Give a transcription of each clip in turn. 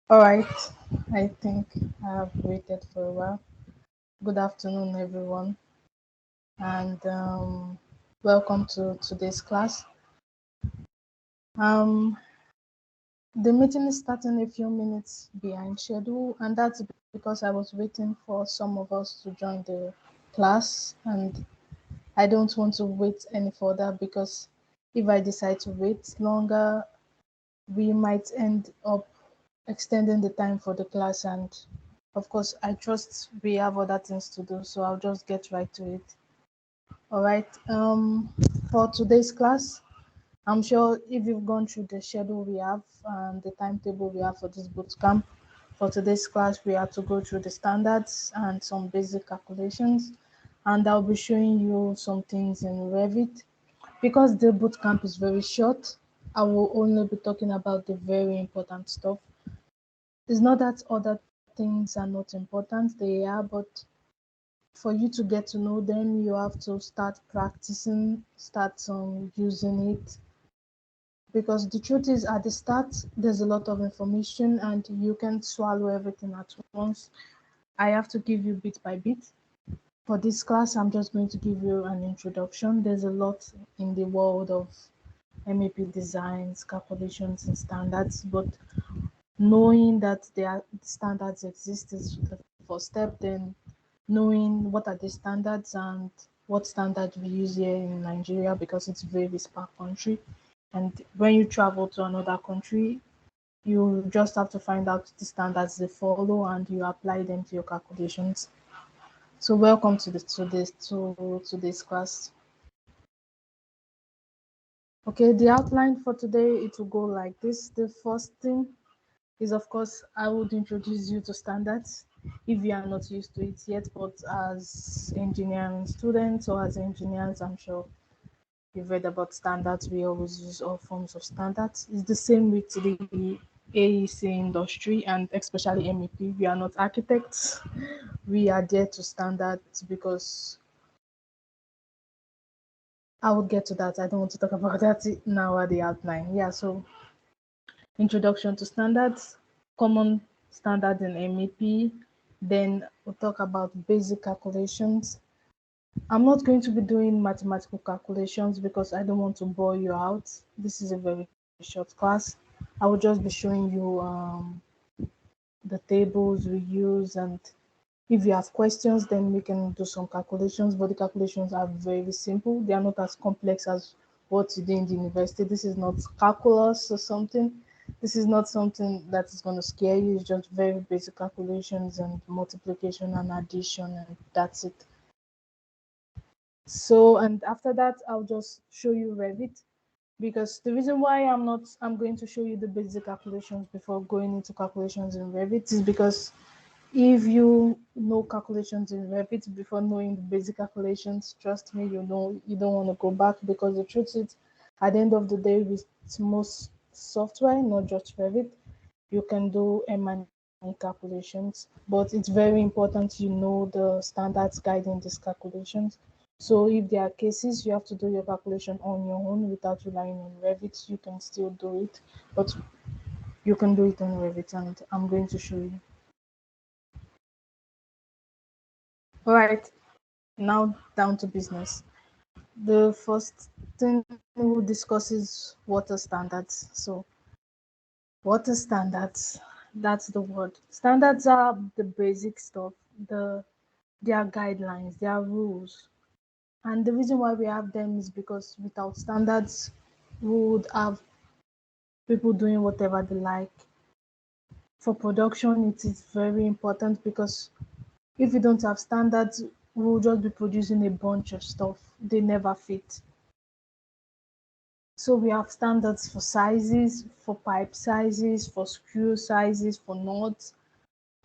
All right, I think I have waited for a while. Good afternoon, everyone, and welcome to today's class. Um, the meeting is starting a few minutes behind schedule, and that's because I was waiting for some of us to join the class, and I don't want to wait any further because if I decide to wait longer, we might end up extending the time for the class, and of course I trust we have other things to do, so I'll just get right to it. All right, for today's class, I'm sure if you've gone through the schedule we have and the timetable we have for this boot camp, for today's class we have to go through the standards and some basic calculations, and I'll be showing you some things in Revit. Because the boot camp is very short, I will only be talking about the very important stuff. It's not that other things are not important, they are, but for you to get to know them, you have to start practicing, start using it. Because the truth is, at the start, there's a lot of information and you can't swallow everything at once. I have to give you bit by bit. For this class, I'm just going to give you an introduction. There's a lot in the world of MEP designs, calculations, and standards, but knowing that their standards exist is the first step. Then knowing what are the standards and what standards we use here in Nigeria, because it varies per country. And when you travel to another country, you just have to find out the standards they follow and you apply them to your calculations. So welcome to this class. Okay, the outline for today, it will go like this. The first thing is, of course, I would introduce you to standards if you are not used to it yet, but as engineering students or as engineers, I'm sure you've read about standards. We always use all forms of standards. It's the same with the AEC industry and especially MEP. We are not architects. We are there to standards because I will get to that. I don't want to talk about that now at the outline. Yeah, so introduction to standards, common standards in MEP, then we'll talk about basic calculations. I'm not going to be doing mathematical calculations because I don't want to bore you out. This is a very short class. I will just be showing you the tables we use, and if you have questions, then we can do some calculations, but the calculations are very simple. They are not as complex as what you do in the university. This is not calculus or something. This is not something that is going to scare you. It's just very basic calculations and multiplication and addition, and that's it. So, and after that, I'll just show you Revit, because the reason why I'm going to show you the basic calculations before going into calculations in Revit is because if you know calculations in Revit before knowing the basic calculations, trust me, you know you don't want to go back, because the truth is, at the end of the day, with most software, not just Revit, you can do M&E calculations, but it's very important you know the standards guiding these calculations. So if there are cases you have to do your calculation on your own without relying on Revit, you can still do it, but you can do it on Revit, and I'm going to show you. All right, now down to business. The first thing we'll discuss is water standards. So, water standards, that's the word. Standards are the basic stuff, they are guidelines, they are rules. And the reason why we have them is because without standards, we would have people doing whatever they like. For production, it is very important because if you don't have standards, we'll just be producing a bunch of stuff. They never fit. So we have standards for sizes, for pipe sizes, for screw sizes, for nuts.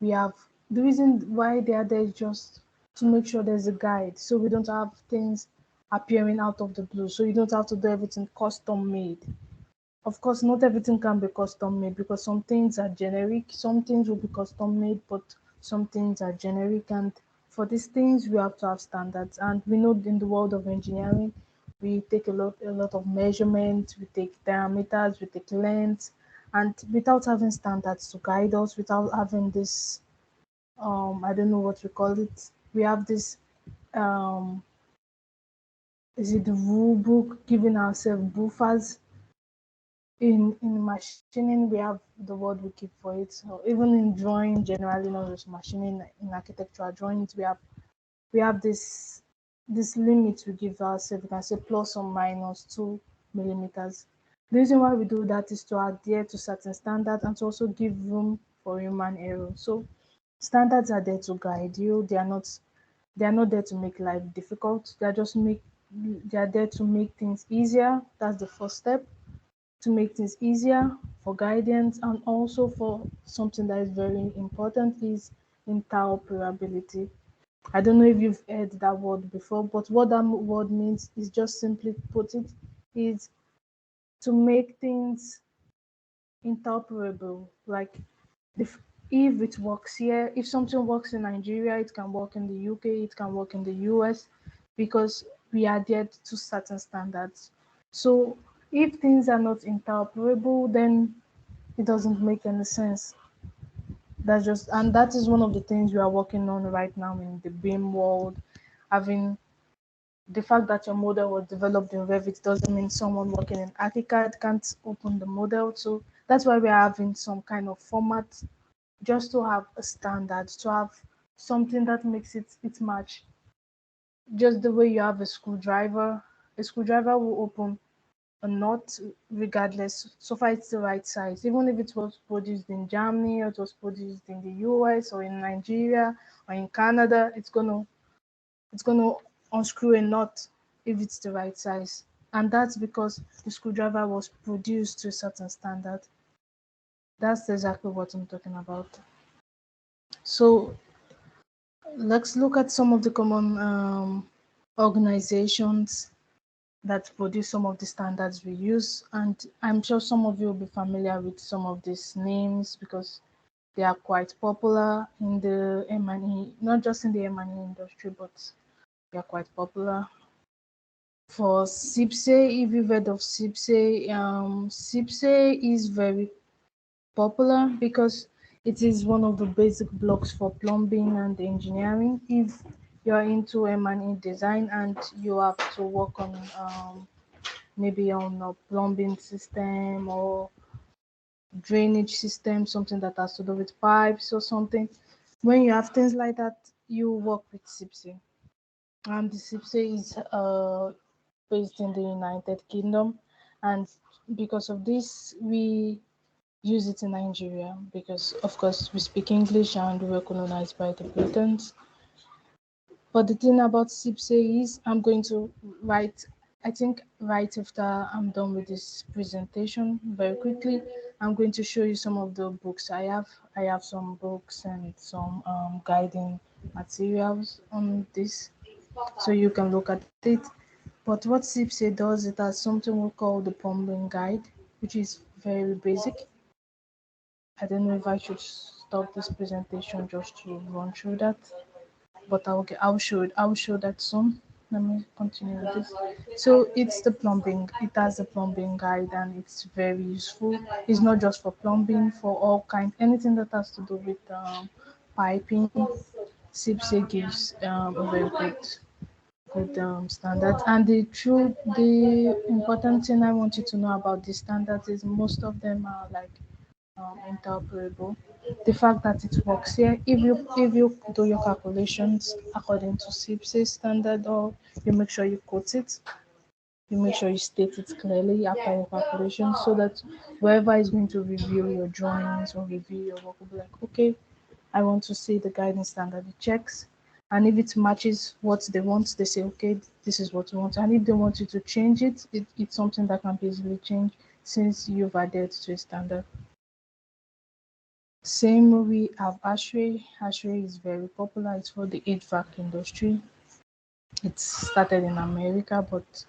We have the reason why they are there is just to make sure there's a guide, so we don't have things appearing out of the blue. So you don't have to do everything custom made. Of course, not everything can be custom made because some things are generic, some things will be custom made, but some things are generic. And for these things, we have to have standards. And we know in the world of engineering, we take a lot of measurements, we take diameters, we take lengths, And without having standards to guide us, without having this, I don't know what we call it. We have this, um, is it the rule book, giving ourselves buffers. In machining, we have the word we keep for it. So even in drawing, generally not just machining, in architectural drawings, we have this limit we give ourselves. We can say plus or minus 2 millimeters. The reason why we do that is to adhere to certain standards and to also give room for human error. So standards are there to guide you. They are not there to make life difficult. They are there to make things easier. That's the first step, to make things easier for guidance, and also for something that is very important is interoperability. I don't know if you've heard that word before, but what that word means is, just simply put it, is to make things interoperable. Like, if if it works here, if something works in Nigeria, it can work in the UK, it can work in the US, because we adhere to certain standards. So if things are not interoperable, then it doesn't make any sense. And that is one of the things we are working on right now in the BIM world. Having the fact that your model was developed in Revit doesn't mean someone working in ArchiCAD can't open the model. So that's why we're having some kind of format, just to have a standard, to have something that makes it match. Just the way you have a screwdriver will open a nut regardless, so far it's the right size. Even if it was produced in Germany, or it was produced in the US or in Nigeria or in Canada, it's gonna unscrew a nut if it's the right size. And that's because the screwdriver was produced to a certain standard. That's exactly what I'm talking about. So let's look at some of the common organizations that produce some of the standards we use. And I'm sure some of you will be familiar with some of these names, because they are quite popular in the M&E, not just in the M&E industry, but they are quite popular. For SIPSE, if you've heard of SIPSE, SIPSE is very popular because it is one of the basic blocks for plumbing and engineering. If you're into M&E design and you have to work on, maybe on a plumbing system or drainage system, something that has to do with pipes or something, when you have things like that, you work with SIPSE. And the SIPSE is based in the United Kingdom, and because of this, we use it in Nigeria because, of course, we speak English and we were colonized by the Britons. But the thing about SIPSE is, I'm going to write, I think right after I'm done with this presentation, very quickly, I'm going to show you some of the books I have. I have some books and some guiding materials on this, so you can look at it. But what SIPSE does, it has something we call the plumbing guide, which is very basic. I don't know if I should stop this presentation just to run through that, but I'll show that soon. Let me continue with this. So it's the plumbing. It has a plumbing guide and it's very useful. It's not just for plumbing, for all kind, anything that has to do with piping. SIPSE gives a very good standard. And the important thing I want you to know about these standards is most of them are like interoperable. The fact that it works here, if you do your calculations according to SIPSE standard, or you make sure you quote it, you make sure you state it clearly after your calculation, so that whoever is going to review your drawings or review your work will be like, okay, I want to see the guidance standard. It checks, and if it matches what they want, they say, okay, this is what we want. And if they want you to change it, it's something that can be easily changed since you've adhered to a standard. Same, we have ASHRAE. ASHRAE is very popular. It's for the HVAC industry. It started in America, but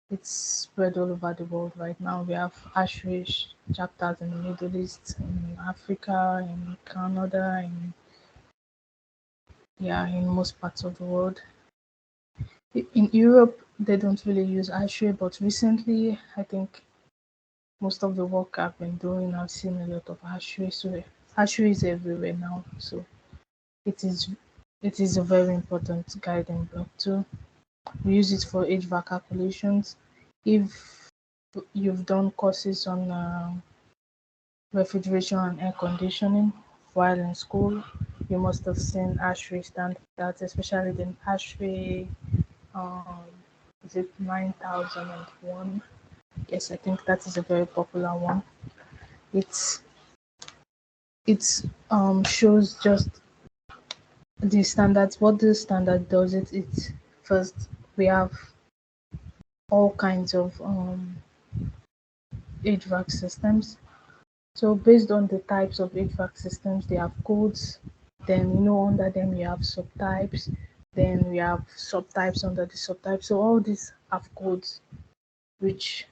it's spread all over the world right now. We have ASHRAE chapters in the Middle East, in Africa, in Canada, in most parts of the world. In Europe, they don't really use ASHRAE, but recently, I think most of the work I've been doing, I've seen a lot of archery. So archery is everywhere now. So it is it is a very important guiding block too. We use it for HVAC calculations. If you've done courses on refrigeration and air conditioning while in school, you must have seen ASHRAE standards, especially the ASHRAE, um, is it 9001? Yes, I think that is a very popular one. It's it shows just the standards. What the standard does it first we have all kinds of HVAC systems. So based on the types of HVAC systems, they have codes. Then under them you have subtypes. Then we have subtypes under the subtypes. So all these have codes, which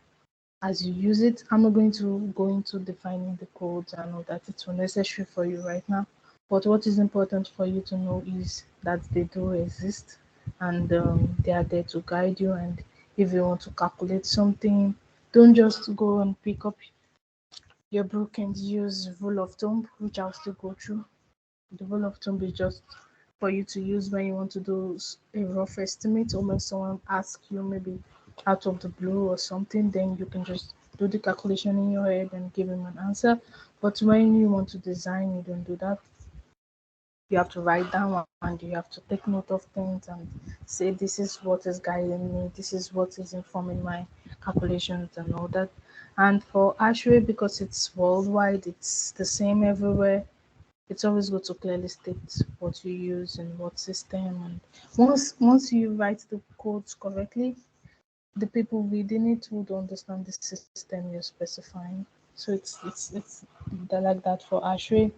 as you use it, I'm not going to go into defining the codes and all that. It's unnecessary for you right now. But what is important for you to know is that they do exist, and they are there to guide you. And if you want to calculate something, don't just go and pick up your book and use rule of thumb, which I'll still go through. The rule of thumb is just for you to use when you want to do a rough estimate, or when someone asks you maybe out of the blue or something, then you can just do the calculation in your head and give him an answer. But when you want to design, you don't do that. You have to write down and you have to take note of things and say, this is what is guiding me, this is what is informing my calculations and all that. And for ASHRAE, because it's worldwide, it's the same everywhere. It's always good to clearly state what you use and what system. And once you write the codes correctly, the people reading it would understand the system you're specifying. So it's like that for ASHRAE.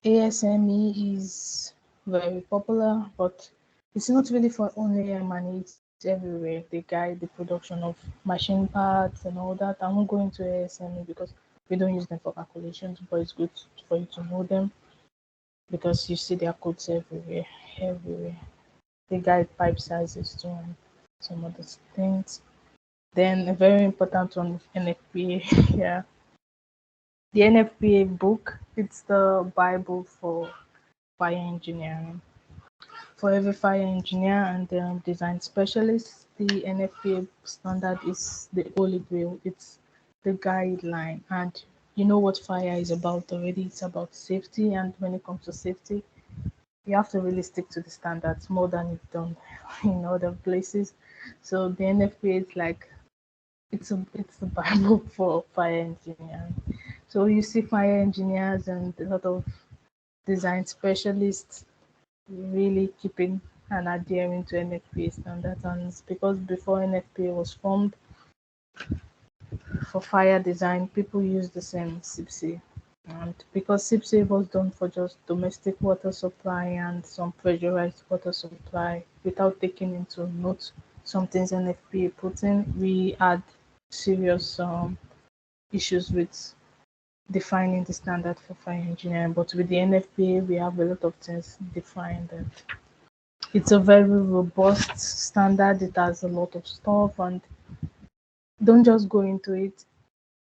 ASME is very popular, but it's not really for only M&E, it's everywhere. They guide the production of machine parts and all that. I won't go into ASME because we don't use them for calculations, but it's good for you to know them because you see their codes everywhere, everywhere. They guide pipe sizes too and some other things. Then a very important one, NFPA. Yeah, the NFPA book. It's the Bible for fire engineering. For every fire engineer and design specialist, the NFPA standard is the holy grail. It's the guideline, and you know what fire is about already. It's about safety, and when it comes to safety, you have to really stick to the standards more than you've done in other places. So the NFPA is like it's the Bible for fire engineering. So you see fire engineers and a lot of design specialists really keeping and adhering to NFPA standards. And it's because before NFPA was formed for fire design, people used the same SIPC. And because SIPC was done for just domestic water supply and some pressurized water supply without taking into note some things NFPA put in, we had serious issues with defining the standard for fire engineering. But with the NFPA, we have a lot of things defined, and it's a very robust standard. It has a lot of stuff, and don't just go into it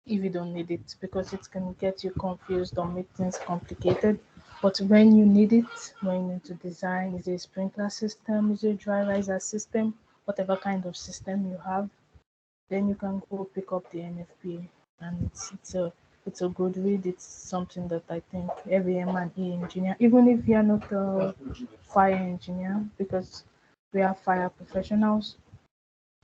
if you don't need it because it can get you confused or make things complicated. But when you need it, when you need to design, is it a sprinkler system, is it a dry riser system, whatever kind of system you have, then you can go pick up the NFPA, and it's a good read. It's something that I think every M&E engineer, even if you're not a fire engineer, because we are fire professionals,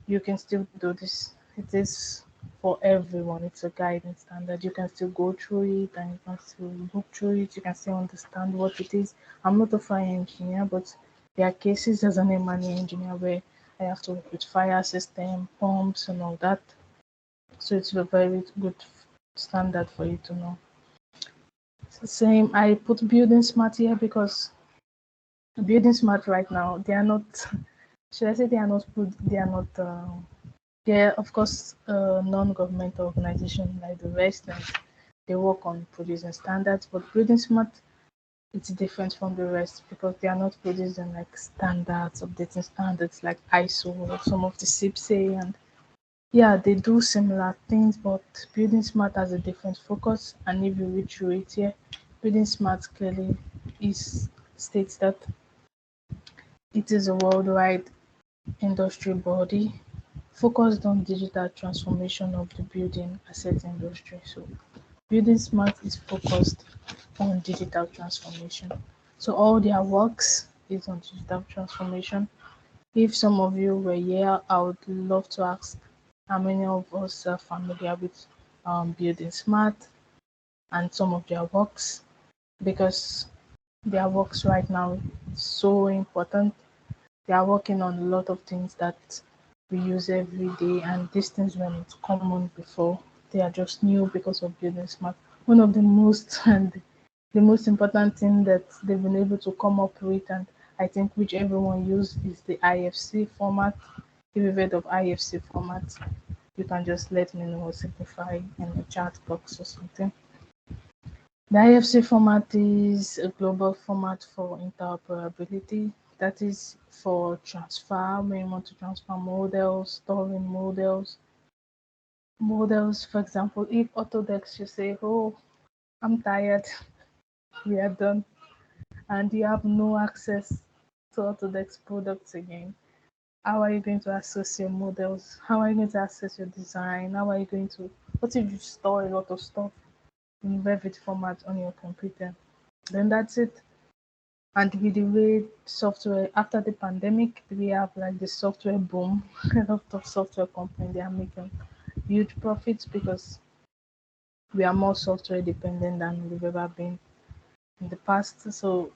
you can still do this. It is for everyone. It's a guidance standard. You can still go through it and you can still look through it. You can still understand what it is. I'm not a fire engineer, but there are cases as an M&E engineer where I have to work with fire system, pumps, and all that. So it's a very good standard for you to know. It's the same. I put building smart here because building smart right now they are not. Should I say they are not? They are not. They're of course a non-governmental organization like the rest, and they work on producing standards. But building smart, it's different from the rest because they are not producing like standards, updating standards like ISO or some of the SIPSA, and Yeah, they do similar things, but building smart has a different focus. And if you read through it here, building smart clearly is states that it is a worldwide industry body focused on digital transformation of the building asset industry. So building smart is focused on digital transformation. So all their works is on digital transformation. If some of you were here, I would love to ask how many of us are familiar with building smart and some of their works, because their works right now is so important. They are working on a lot of things that we use every day, and these things were not common before. They are just new because of building smart. One of the most and the most important thing that they've been able to come up with, and I think which everyone use, is the IFC format. If you've heard of IFC format, you can just let me know or signify in the chat box or something. The IFC format is a global format for interoperability. That is for transfer, when you want to transfer models, storing models. For example, if Autodesk, you say, oh, I'm tired, we are done, and you have no access to Autodesk products again, how are you going to access your models? How are you going to access your design? How are you going to, what if you store a lot of stuff in Revit format on your computer? Then that's it. And with the way software after the pandemic, we have like the software boom. A lot of software companies, they are making huge profits because we are more software dependent than we've ever been in the past. So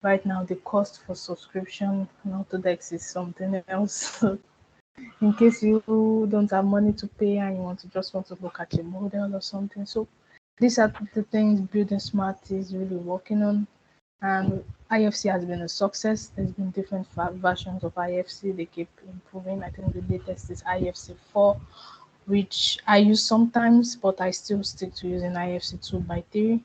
right now the cost for subscription on Autodesk is something else. In case you don't have money to pay and you want to look at your model or something. So these are the things Building Smart is really working on. And IFC has been a success. There's been different versions of IFC. They keep improving. I think the latest is IFC 4, which I use sometimes, but I still stick to using IFC 2 by 3.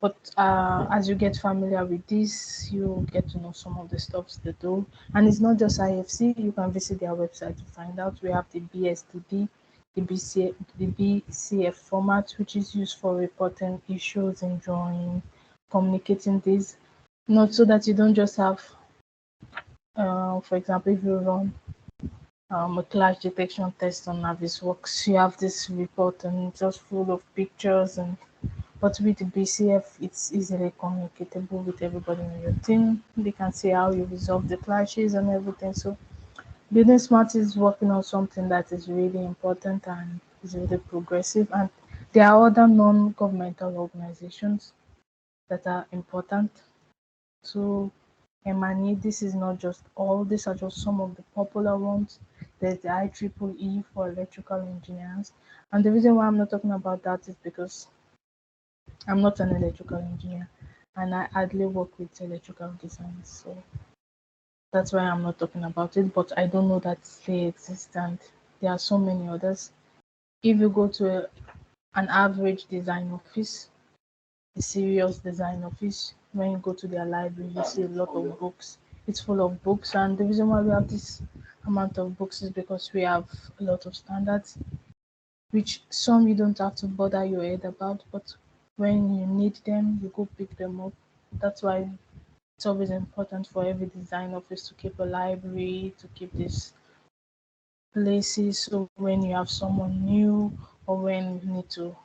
But as you get familiar with this, you get to know some of the stuffs they do. And it's not just IFC. You can visit their website to find out. We have the BSDD, the BCF format, which is used for reporting issues in drawing, communicating this. Not so that you don't just have, for example, if you run a clash detection test on Navisworks, you have this report and it's just full of pictures, and but with the BCF, it's easily communicatable with everybody in your team. They can see how you resolve the clashes and everything. So Building Smart is working on something that is really important and is really progressive. And there are other non-governmental organizations that are important to emanate. This is not just all, these are just some of the popular ones. There's the IEEE for electrical engineers. And the reason why I'm not talking about that is because I'm not an electrical engineer and I hardly work with electrical designs. So that's why I'm not talking about it. But I don't know that they exist, and there are so many others. If you go to an average design office, a serious design office, when you go to their library, you see a lot of books. It's full of books, and the reason why we have this amount of books is because we have a lot of standards, which some you don't have to bother your head about, but when you need them, you go pick them up. That's why it's always important for every design office to keep a library, to keep these places, so when you have someone new or when you need to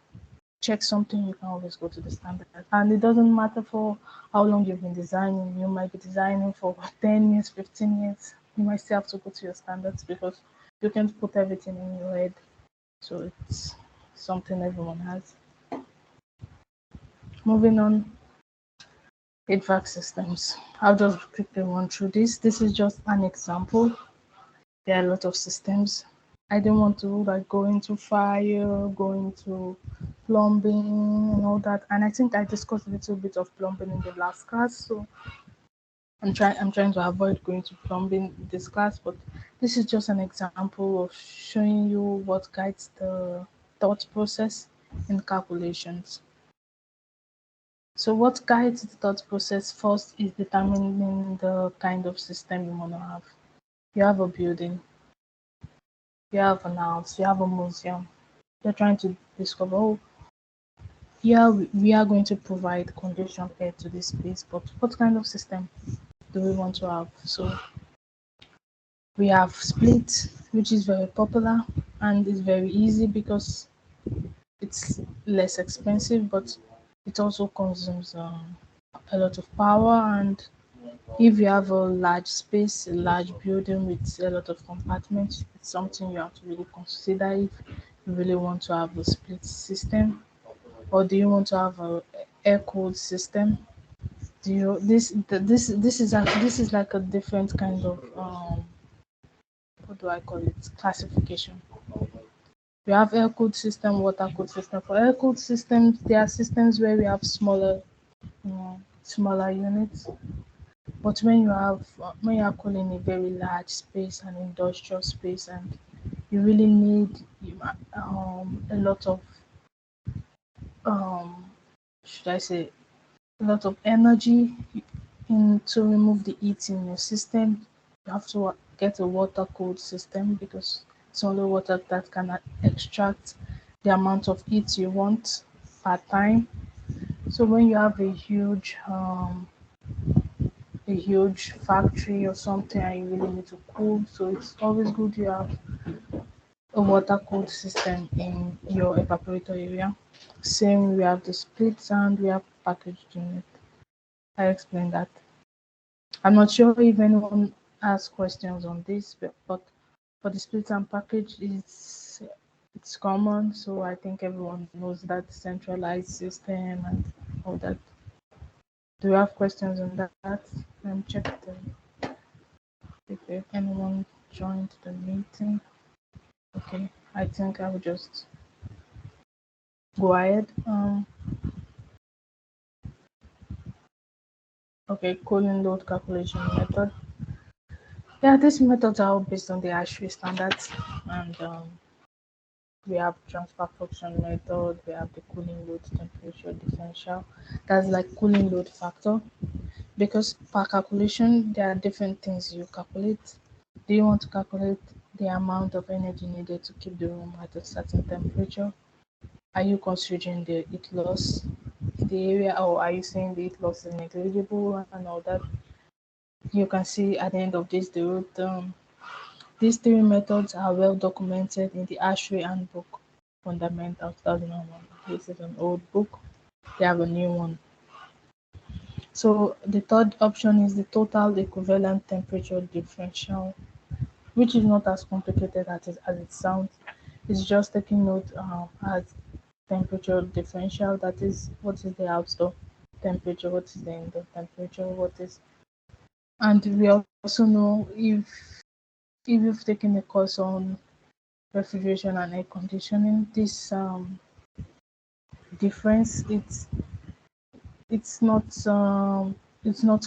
check something, you can always go to the standard. And it doesn't matter for how long you've been designing. You might be designing for 10 years, 15 years. You might still have to go to your standards because you can't put everything in your head. So it's something everyone has. Moving on, HVAC systems. I'll just quickly run through this. This is just an example. There are a lot of systems. I don't want to like go into fire, go into plumbing and all that. And I think I discussed a little bit of plumbing in the last class. So I'm trying to avoid going to plumbing this class, but this is just an example of showing you what guides the thought process in calculations. So what guides the thought process first is determining the kind of system you want to have. You have a building. you have an house, you have a museum. They're trying to discover, oh, yeah, we are going to provide conditioned air to this space, but what kind of system do we want to have? So we have split, which is very popular and is very easy because it's less expensive, but it also consumes a lot of power. And if you have a large space, a large building with a lot of compartments, it's something you have to really consider if you really want to have a split system, or do you want to have a air cooled system? Do you this is like a different kind of what do I call it, classification. We have air cooled system, water cooled system. For air cooled systems, there are systems where we have smaller units. But when you are cooling a very large space, an industrial space, and you really need a lot of um, should I say, a lot of energy to remove the heat in your system. You have to get a water cooled system because it's only water that can extract the amount of heat you want per time. So when you have a huge factory or something and you really need to cool, so it's always good you have a water cooled system in your evaporator area. Same, we have the split and we have packaged unit. I explained that. I'm not sure if anyone has questions on this, but for the split and package, it's common. So I think everyone knows that centralized system and all that. Do you have questions on that? Check if anyone joined the meeting. Okay, I think I will just go ahead. Okay, cooling load calculation method. Yeah, these methods are all based on the ASHRAE standards, and we have transfer function method, we have the cooling load temperature differential. That's like cooling load factor. Because per calculation, there are different things you calculate. Do you want to calculate the amount of energy needed to keep the room at a certain temperature? Are you considering the heat loss in the area, or are you saying the heat loss is negligible and all that? You can see at the end of this the root. These three methods are well documented in the ASHRAE Handbook Fundamentals 2001. This is an old book. They have a new one. So the third option is the total equivalent temperature differential, which is not as complicated as it sounds. It's just taking note as temperature differential, that is what is the outdoor temperature, what is the indoor temperature, what is, and we also know if you've taken a course on refrigeration and air conditioning, this difference it's not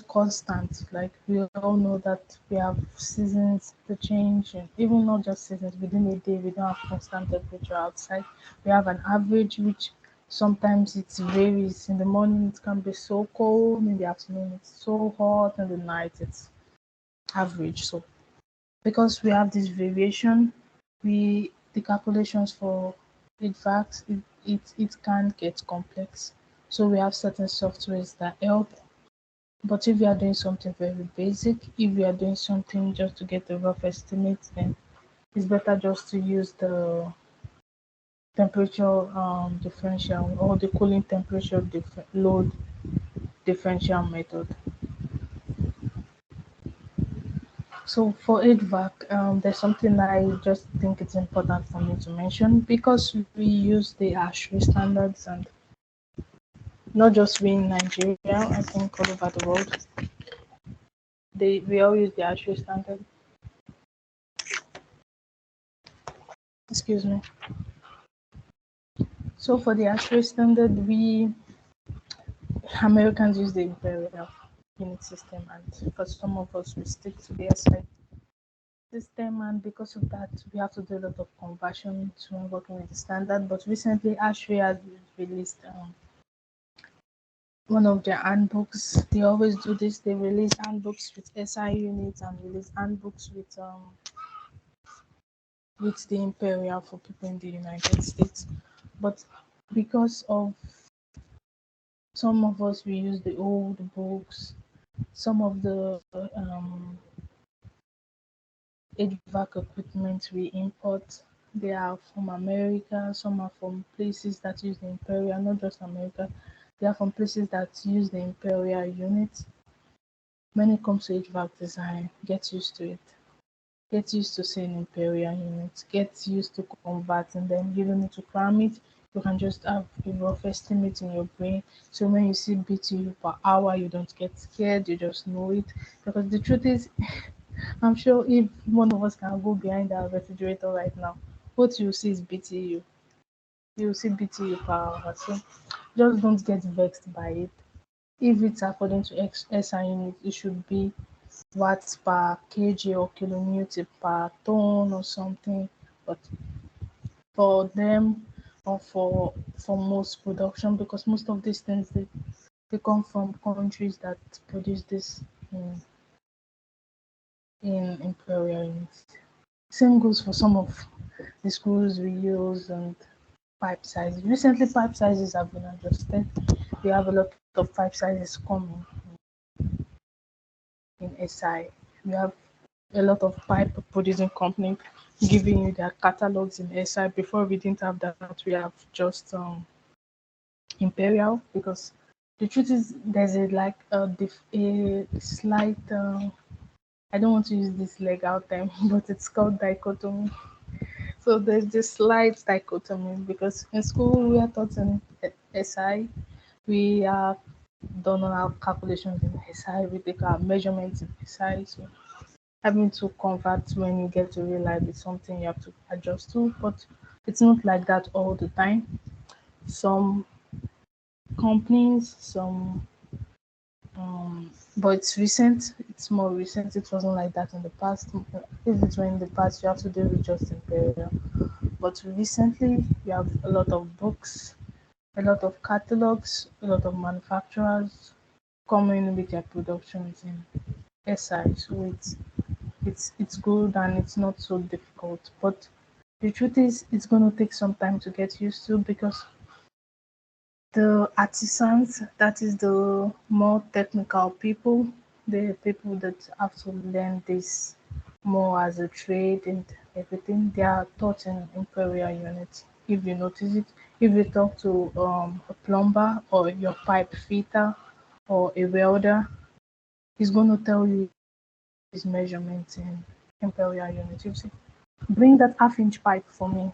constant. Like we all know that we have seasons to change, and even not just seasons, within a day we don't have constant temperature outside. We have an average, which sometimes it varies. In the morning it can be so cold, in the afternoon it's so hot, in the night it's average. So because we have this variation, we the calculations for HVAC it can get complex. So we have certain softwares that help. But if you are doing something very basic, if you are doing something just to get a rough estimate, then it's better just to use the temperature differential or the cooling temperature load differential method. So for HVAC, there's something I just think it's important for me to mention because we use the ASHRAE standards, and not just we in Nigeria, I think all over the world, we all use the ASHRAE standard. Excuse me. So for the ASHRAE standard, we Americans use the imperial unit system, and for some of us, we stick to the SI system, and because of that, we have to do a lot of conversion to working with the standard. But recently, ASHRAE has released one of their handbooks. They always do this. They release handbooks with SI units and release handbooks with with the imperial for people in the United States. But because of some of us, we use the old books, some of the HVAC equipment we import, they are from America, some are from places that use the imperial, not just America. They are from places that use the imperial unit. When it comes to HVAC design, get used to it. Get used to seeing imperial units. Get used to converting them. You don't need to cram it. You can just have a rough estimate in your brain. So when you see BTU per hour, you don't get scared. You just know it. Because the truth is, I'm sure if one of us can go behind our refrigerator right now, what you see is BTU. You see BTU per hour. So just don't get vexed by it. If it's according to SI unit, it should be watts per kg or kilonewton per ton or something. But for them or for most production, because most of these things they come from countries that produce this in imperial units. Same goes for some of the screws we use and pipe sizes. Recently, pipe sizes have been adjusted. We have a lot of pipe sizes coming in SI. We have a lot of pipe producing company giving you their catalogs in SI. Before we didn't have that, we have just Imperial, because the truth is there's a like a slight I don't want to use this legal term, but it's called dichotomy. So there's this slight dichotomy because in school we are taught in SI, we are done on our calculations in SI, we take our measurements in SI. So having to convert when you get to real life is something you have to adjust to, but it's not like that all the time. Some companies, some but it's recent, it's more recent. It wasn't like that in the past. If it were in the past, you have to deal with just imperial. But recently, you have a lot of books, a lot of catalogs, a lot of manufacturers coming with their productions in SI. So it's good and it's not so difficult. But the truth is, it's going to take some time to get used to, because the artisans, that is the more technical people, the people that have to learn this more as a trade and everything, they are taught in imperial units. If you notice it, if you talk to a plumber or your pipe fitter or a welder, he's going to tell you his measurements in imperial units. You see, bring that half-inch pipe for me.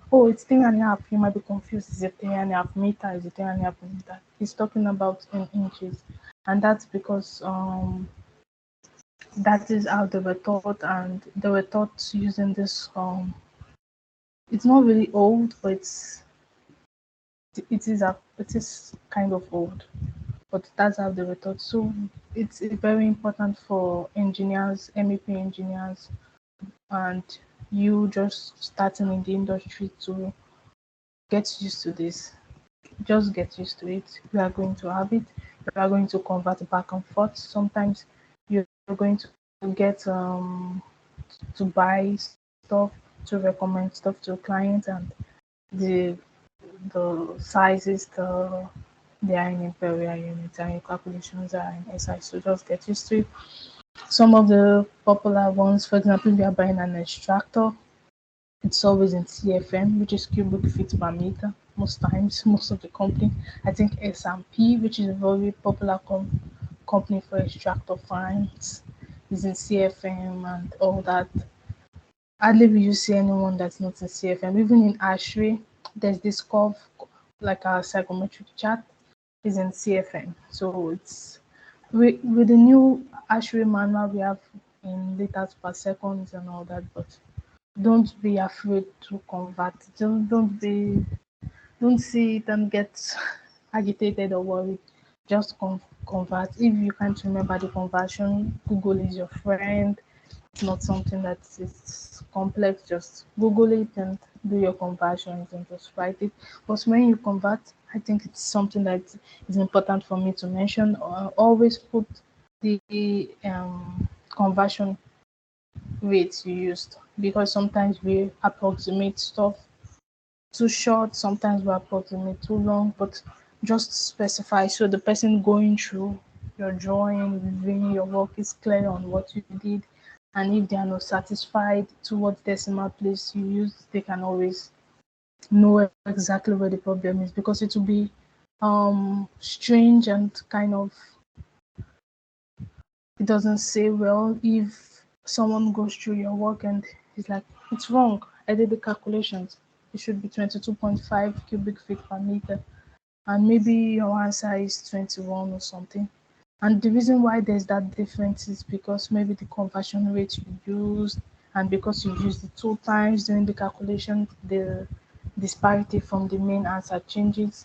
Oh, it's 3.5. You might be confused. Is it 3.5 meter? Is it 3.5 meter? He's talking about in inches, and that's because that is how they were taught, and they were taught using this. It's not really old, but it is kind of old, but that's how they were taught. So it's very important for engineers, MEP engineers, and you just starting in the industry to get used to this. Just get used to it. You are going to have it. You are going to convert back and forth. Sometimes you're going to get to buy stuff, to recommend stuff to a client, and the the sizes, they are in imperial units and your calculations are in SI. So just get used to it. Some of the popular ones, for example, if you are buying an extractor, it's always in CFM, which is cubic feet per meter. Most times, most of the company, I think S&P, which is a very popular company for extractor fines, is in CFM and all that. Hardly will you see anyone that's not in CFM. Even in ASHRAE, there's this curve, like our psychometric chart, is in CFM. So it's with the new ASHRAE manual we have in liters per second and all that, but don't be afraid to convert. Don't see it and get agitated or worried. Just convert. If you can't remember the conversion, Google is your friend. It's not something that is complex. Just Google it and do your conversions and just write it. But when you convert, I think it's something that is important for me to mention. Always put the conversion rate you used, because sometimes we approximate stuff too short, sometimes we approximate too long, but just specify so the person going through your drawing, reviewing your work is clear on what you did. And if they are not satisfied to what decimal place you used, they can always know exactly where the problem is, because it will be strange and kind of, it doesn't say well if someone goes through your work and he's like, it's wrong. I did the calculations. It should be 22.5 cubic feet per meter. And maybe your answer is 21 or something. And the reason why there's that difference is because maybe the conversion rate you used, and because you used it two times during the calculation, the disparity from the main answer changes.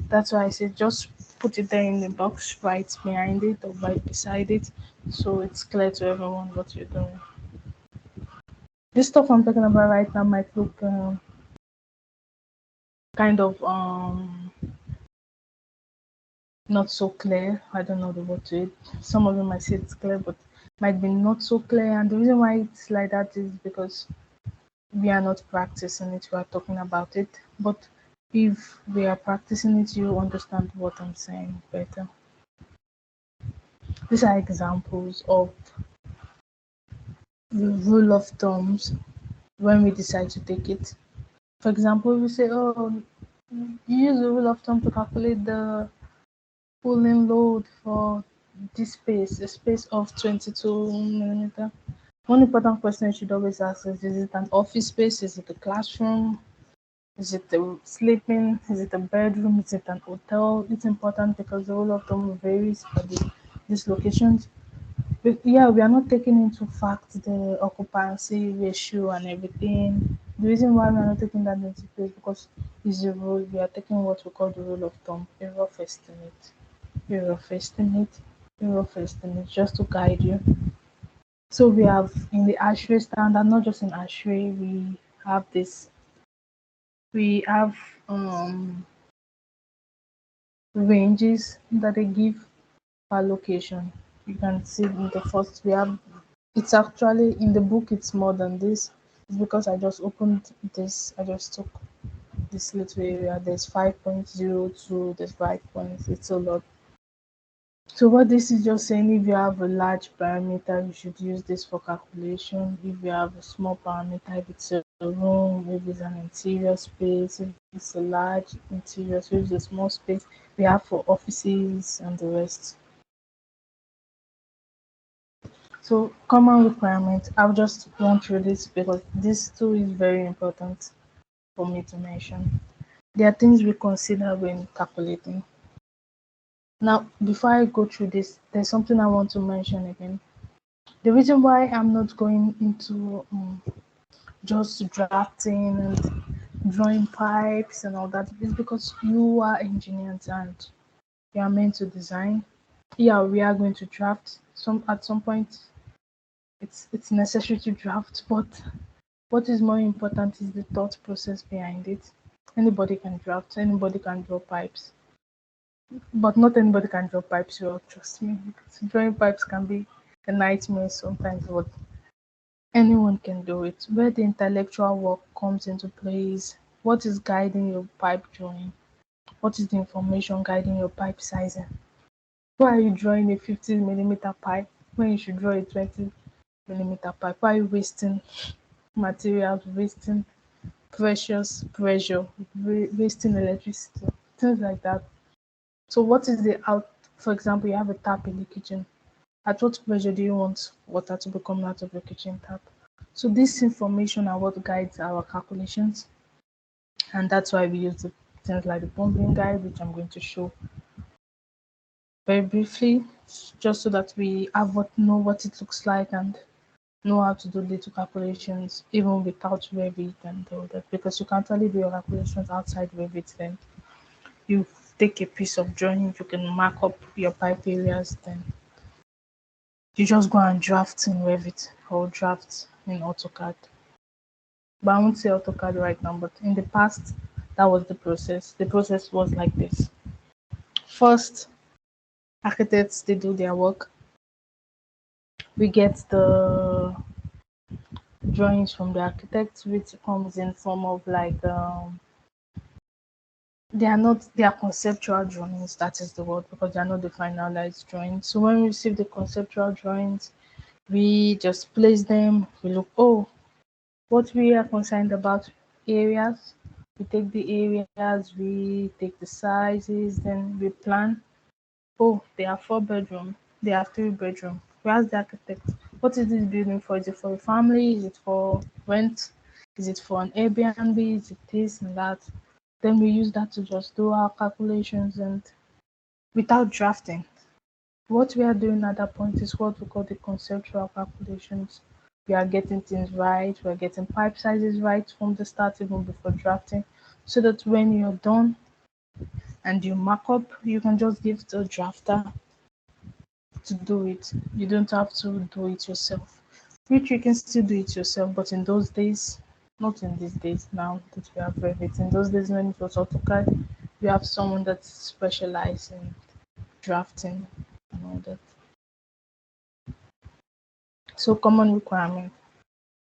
That's why I say just put it there in the box, right behind it or right beside it, so it's clear to everyone what you're doing. This stuff I'm talking about right now might look kind of not so clear. I don't know the word to it. Some of them might say it's clear, but might be not so clear. And the reason why it's like that is because we are not practicing it, we are talking about it. But if we are practicing it, you understand what I'm saying better. These are examples of the rule of thumbs when we decide to take it. For example, we say, oh, you use the rule of thumb to calculate the pulling load for this space, a space of 22 millimeter. One important question you should always ask is it an office space? Is it a classroom? Is it a sleeping? Is it a bedroom? Is it an hotel? It's important because the rule of thumb varies for these locations. But yeah, we are not taking into fact the occupancy ratio and everything. The reason why we are not taking that into place because it's a rule. We are taking what we call the rule of thumb, a rough estimate, a rough estimate, a rough estimate, just to guide you. So we have in the ASHRAE standard, not just in ASHRAE, we have this. We have ranges that they give per location. You can see in the first we have, it's actually in the book it's more than this. It's because I just opened this, I just took this little area. There's 5.02, there's 5 points, it's a lot. So what this is just saying, if you have a large parameter, you should use this for calculation. If you have a small parameter, if it's a room, if it's an interior space, if it's a large interior space, if it's a small space, we have for offices and the rest. So common requirement, I'll just run through this because this too is very important for me to mention. There are things we consider when calculating. Now, before I go through this, there's something I want to mention again. The reason why I'm not going into just drafting and drawing pipes and all that is because you are engineers and you are meant to design. Yeah, we are going to draft some at some point. It's necessary to draft, but what is more important is the thought process behind it. Anybody can draft, anybody can draw pipes, but not anybody can draw pipes well, trust me. Because drawing pipes can be a nightmare sometimes, but anyone can do it. Where the intellectual work comes into place, what is guiding your pipe drawing? What is the information guiding your pipe sizing? Why are you drawing a 50 millimeter pipe when you should draw a 20 millimeter pipe? Why are you wasting materials, wasting precious pressure, wasting electricity, things like that? So what is the out, for example, you have a tap in the kitchen. At what pressure do you want water to be coming out of your kitchen tap? So this information are what guides our calculations, and that's why we use the things like the pumping guide, which I'm going to show very briefly, just so that we have what know what it looks like and know how to do little calculations even without Revit and all that. Because you can't really do your calculations outside Revit, then you take a piece of drawing, you can mark up your pipe areas, then you just go and draft in Revit or draft in AutoCAD. But I won't say AutoCAD right now, but in the past, that was the process. The process was like this. First, architects they do their work. We get drawings from the architect, which comes in form of like they are conceptual drawings, that is the word, because they are not the finalized drawings. So when we receive the conceptual drawings, we just place them, we look, oh, what we are concerned about areas. We take the areas, we take the sizes, then we plan. Oh, they are 4 bedroom, they are 3 bedroom. We ask the architect, what is this building for? Is it for a family? Is it for rent? Is it for an Airbnb? Is it this and that? Then we use that to just do our calculations and without drafting. What we are doing at that point is what we call the conceptual calculations. We are getting things right, we are getting pipe sizes right from the start, even before drafting, so that when you're done and you mark up, you can just give the drafter to do it. You don't have to do it yourself. Which you can still do it yourself, but in those days, not in these days now that we have Revit, in those days when it was AutoCAD, you have someone that's specialized in drafting and all that. So common requirement.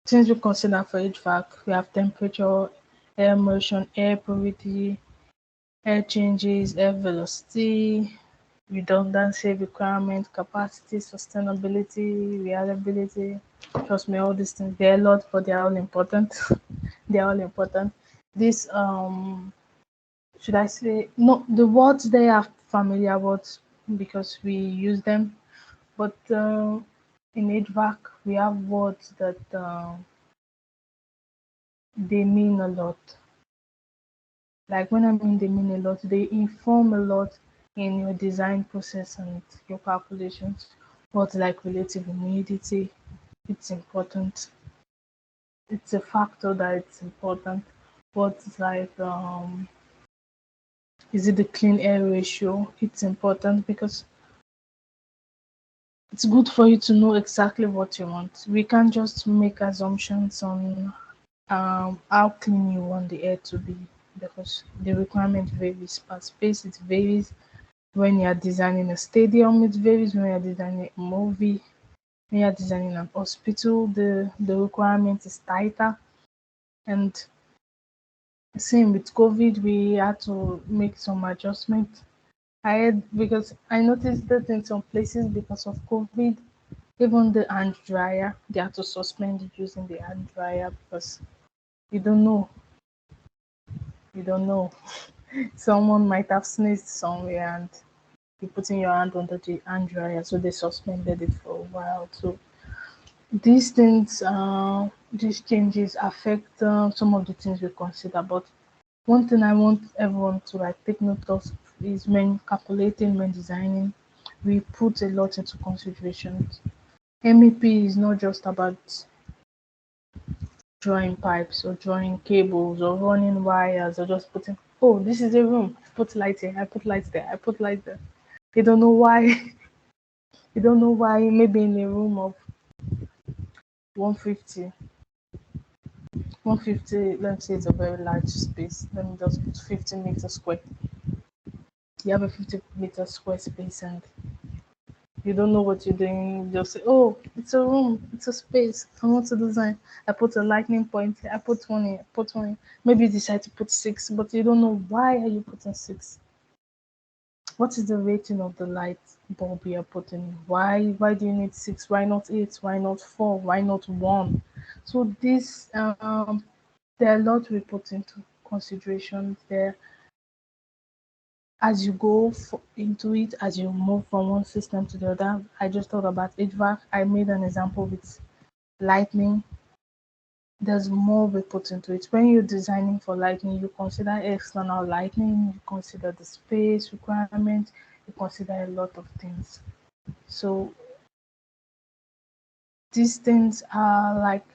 Things we consider for HVAC, we have temperature, air moisture, air purity, air changes, air velocity, redundancy requirement, capacity, sustainability, reliability. Trust me, all these things, they're a lot, but they're all important. They're all important. This should I say no, the words they are familiar words because we use them, but in HVAC we have words that they mean a lot. Like when I mean they mean a lot, they inform a lot in your design process and your calculations. But like relative humidity, it's important. It's a factor that it's important. What's like is it the clean air ratio? It's important because it's good for you to know exactly what you want. We can't just make assumptions on how clean you want the air to be because the requirement varies per space. It varies when you are designing a stadium. It varies when you are designing a movie. When you are designing an hospital, the requirement is tighter. And same with COVID, we had to make some adjustments. I had because I noticed that in some places because of COVID, even the hand dryer, they had to suspend using the hand dryer because you don't know, you don't know. Someone might have sneezed somewhere and you putting your hand under the hand dryer, so they suspended it for a while. So these things, these changes affect some of the things we consider. But one thing I want everyone to like take note of is when calculating, when designing, we put a lot into consideration. MEP is not just about drawing pipes or drawing cables or running wires or just putting, oh, this is a room. I put light here, I put light there, I put light there. You don't know why. You don't know why. Maybe in a room of 150, 150. Let me say it's a very large space. Let me just put 50 meters square. You have a 50-meter square space and you don't know what you're doing. You just say, oh, it's a room, it's a space. I want to design. I put a lightning point here. I put one here. I put one here. Maybe you decide to put six, but you don't know why are you putting six. What is the rating of the light bulb you're putting? Why do you need six? Why not eight? Why not four? Why not one? So this there are a lot we put into consideration there as you go into it, as you move from one system to the other. I just thought about HVAC. I made an example with lightning. There's more we put into it. When you're designing for lighting, you consider external lighting, you consider the space requirement, you consider a lot of things. So these things are like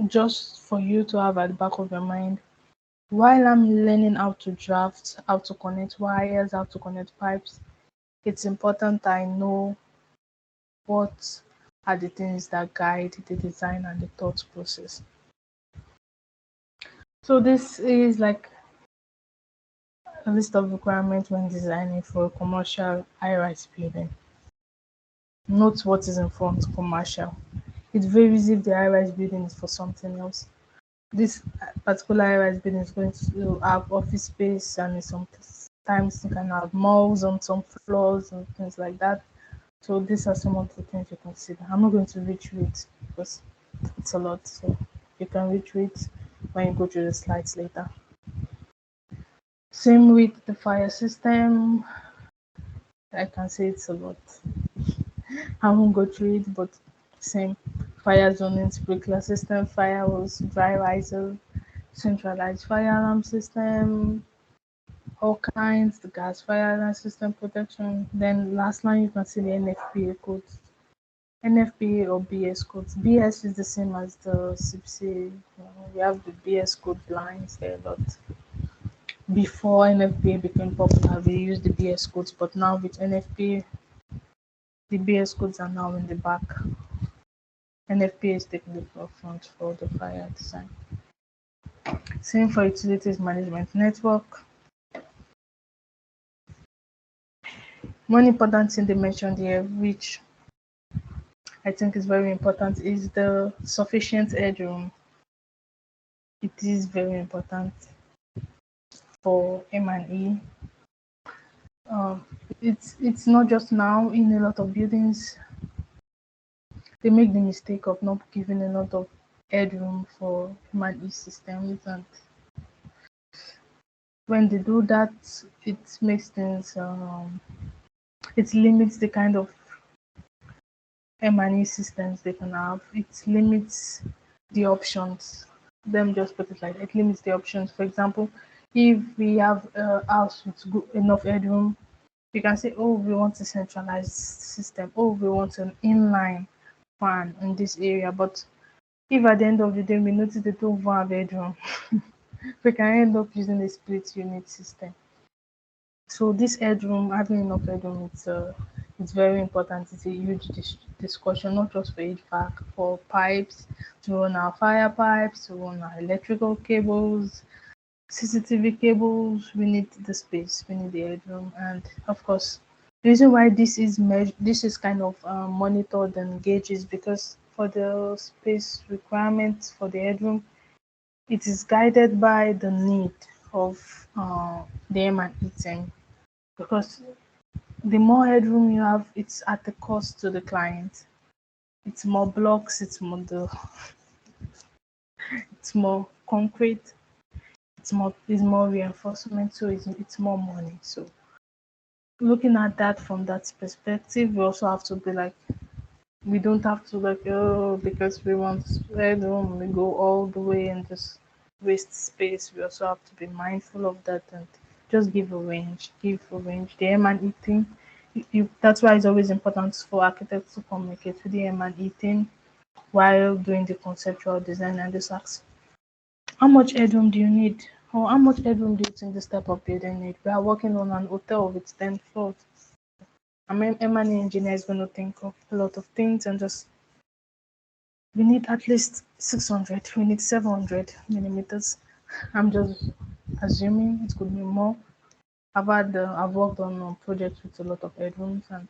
just for you to have at the back of your mind while I'm learning how to draft, how to connect wires, how to connect pipes. It's important I know what are the things that guide the design and the thought process. So this is like a list of requirements when designing for a commercial high-rise building. Note what is in front commercial. It varies if the high-rise building is for something else. This particular high-rise building is going to have office space, and sometimes you can have malls on some floors and things like that. So these are some of the things you consider. I'm not going to read through it because it's a lot. So you can read through it when you go through the slides later. Same with the fire system. I can say it's a lot. I won't go through it, but same fire zoning, sprinkler system, fire hose, dry riser, centralized fire alarm system, all kinds, the gas fire alarm system protection. Then last line you can see the NFPA codes. NFPA or BS codes. BS is the same as the CPC. We have the BS code lines there, but before NFPA became popular, we used the BS codes, but now with NFPA, the BS codes are now in the back. NFPA is taking the forefront for the fire design. Same for utilities management network. One important thing they mentioned here, which I think is very important, is the sufficient headroom. It is very important for M&E. Um, it's not just now in a lot of buildings. They make the mistake of not giving a lot of headroom for M&E systems, and when they do that, it makes things it limits the kind of M&E systems they can have. It limits the options. Them just put it like that. It limits the options. For example, if we have a house with enough headroom, you can say, oh, we want a centralized system. Oh, we want an inline fan in this area. But if at the end of the day we notice they don't have headroom, we can end up using a split unit system. So this headroom, having enough headroom, it's very important. It's a huge discussion, not just for HVAC, for pipes, to run our fire pipes, to run our electrical cables, CCTV cables. We need the space, we need the headroom, and of course, the reason why this is kind of monitored and gauged is because for the space requirements for the headroom, it is guided by the need of the M&E team, because the more headroom you have, it's at the cost to the client. It's more blocks, it's more concrete, it's more reinforcement, so it's more money. So looking at that from that perspective, we also have to be like, we don't have to like, oh, because we want headroom, we go all the way and just waste space. We also have to be mindful of that and just give a range, the M&E thing. That's why it's always important for architects to communicate with the M&E thing while doing the conceptual design and just ask, how much headroom do you need? Or how much headroom do you think this type of building need? We are working on an hotel with 10 floors. I mean, M&E engineer is going to think of a lot of things and just, we need at least 600, we need 700 millimeters. I'm just assuming it could be more. I've worked on projects with a lot of headrooms, and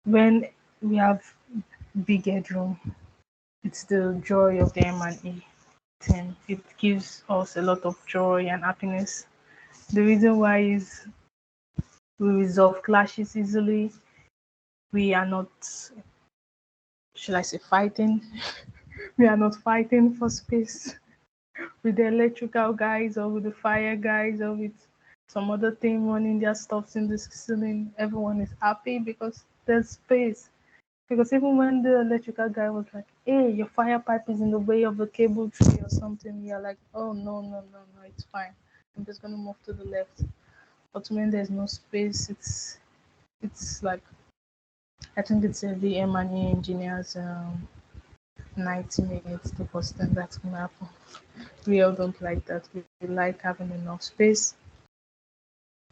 when we have big headroom, it's the joy of the M&E team. It gives us a lot of joy and happiness. The reason why is we resolve clashes easily. We are not, should I say, fighting. We are not fighting for space with the electrical guys or with the fire guys or with some other thing running their stuffs in the ceiling. Everyone is happy because there's space. Because even when the electrical guy was like, hey, your fire pipe is in the way of the cable tree or something, you're like, oh, no, no, no, no, it's fine. I'm just going to move to the left. But when there's no space, it's like, I think it's every M&E engineer's 90 minutes to first thing that's going to happen. We all don't like that. We like having enough space.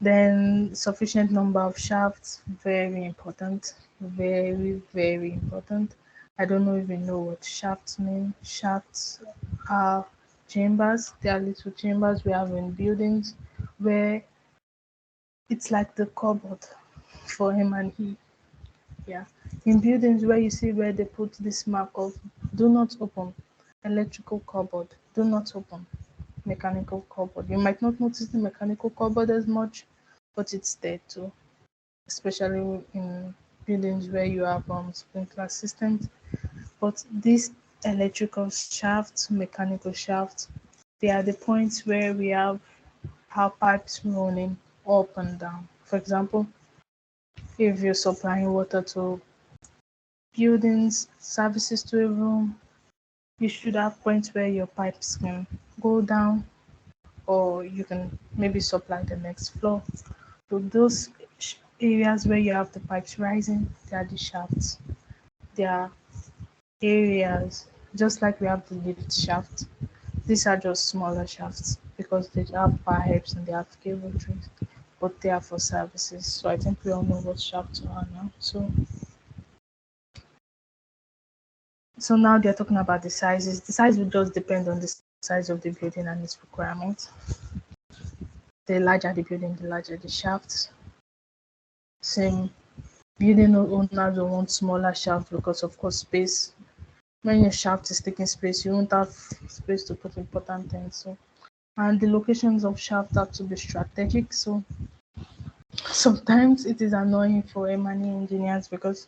Then sufficient number of shafts, very important, very, very important. I don't know if you know what shafts mean. Shafts are chambers. They are little chambers we have in buildings where it's like the cupboard for him and he. Yeah. In buildings where you see where they put this mark of do not open, electrical cupboard, do not open, mechanical cupboard. You might not notice the mechanical cupboard as much, but it's there too, especially in buildings where you have sprinkler systems. But these electrical shafts, mechanical shafts, they are the points where we have our pipes running up and down. For example, if you're supplying water to buildings, services to a room, you should have points where your pipes can go down or you can maybe supply the next floor. So those areas where you have the pipes rising, they are the shafts. They are areas just like we have the lift shaft. These are just smaller shafts because they have pipes and they have cable trays, but they are for services. So I think we all know what shafts are now. So now they're talking about the sizes. The size will just depend on the size of the building and its requirements. The larger the building, the larger the shafts. Same building owners will want smaller shafts because of course space. When your shaft is taking space, you won't have space to put important things. So and the locations of shafts have to be strategic. So sometimes it is annoying for M&E engineers because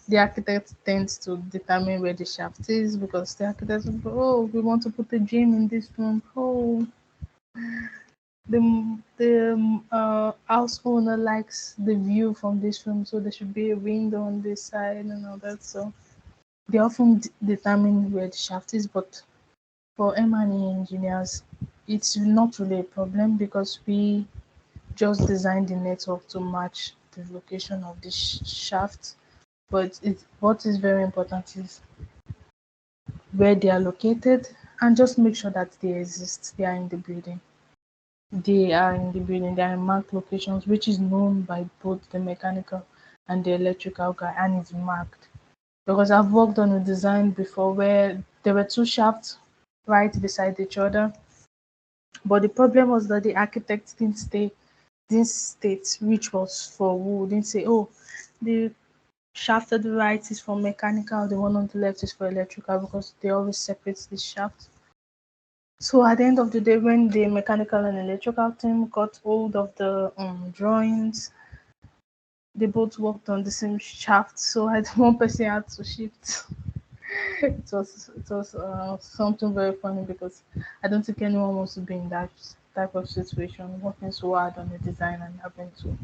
the architect tends to determine where the shaft is because the architect will go, oh, we want to put a gym in this room. Oh, the house owner likes the view from this room, so there should be a window on this side and all that. So they often determine where the shaft is, but for M&E engineers, it's not really a problem because we just design the network to match the location of the shaft. But what is very important is where they are located and just make sure that they exist. They are in the building. They are in the building. They are in marked locations, which is known by both the mechanical and the electrical guy, and it's marked. Because I've worked on a design before where there were two shafts right beside each other, but the problem was that the architect didn't state which was for who. Didn't say, oh, the shaft at the right is for mechanical, the one on the left is for electrical because they always separate the shaft. So at the end of the day, when the mechanical and electrical team got hold of the drawings, they both worked on the same shaft. So I one person had to shift. It was something very funny because I don't think anyone wants to be in that type of situation, working so hard on the design and having to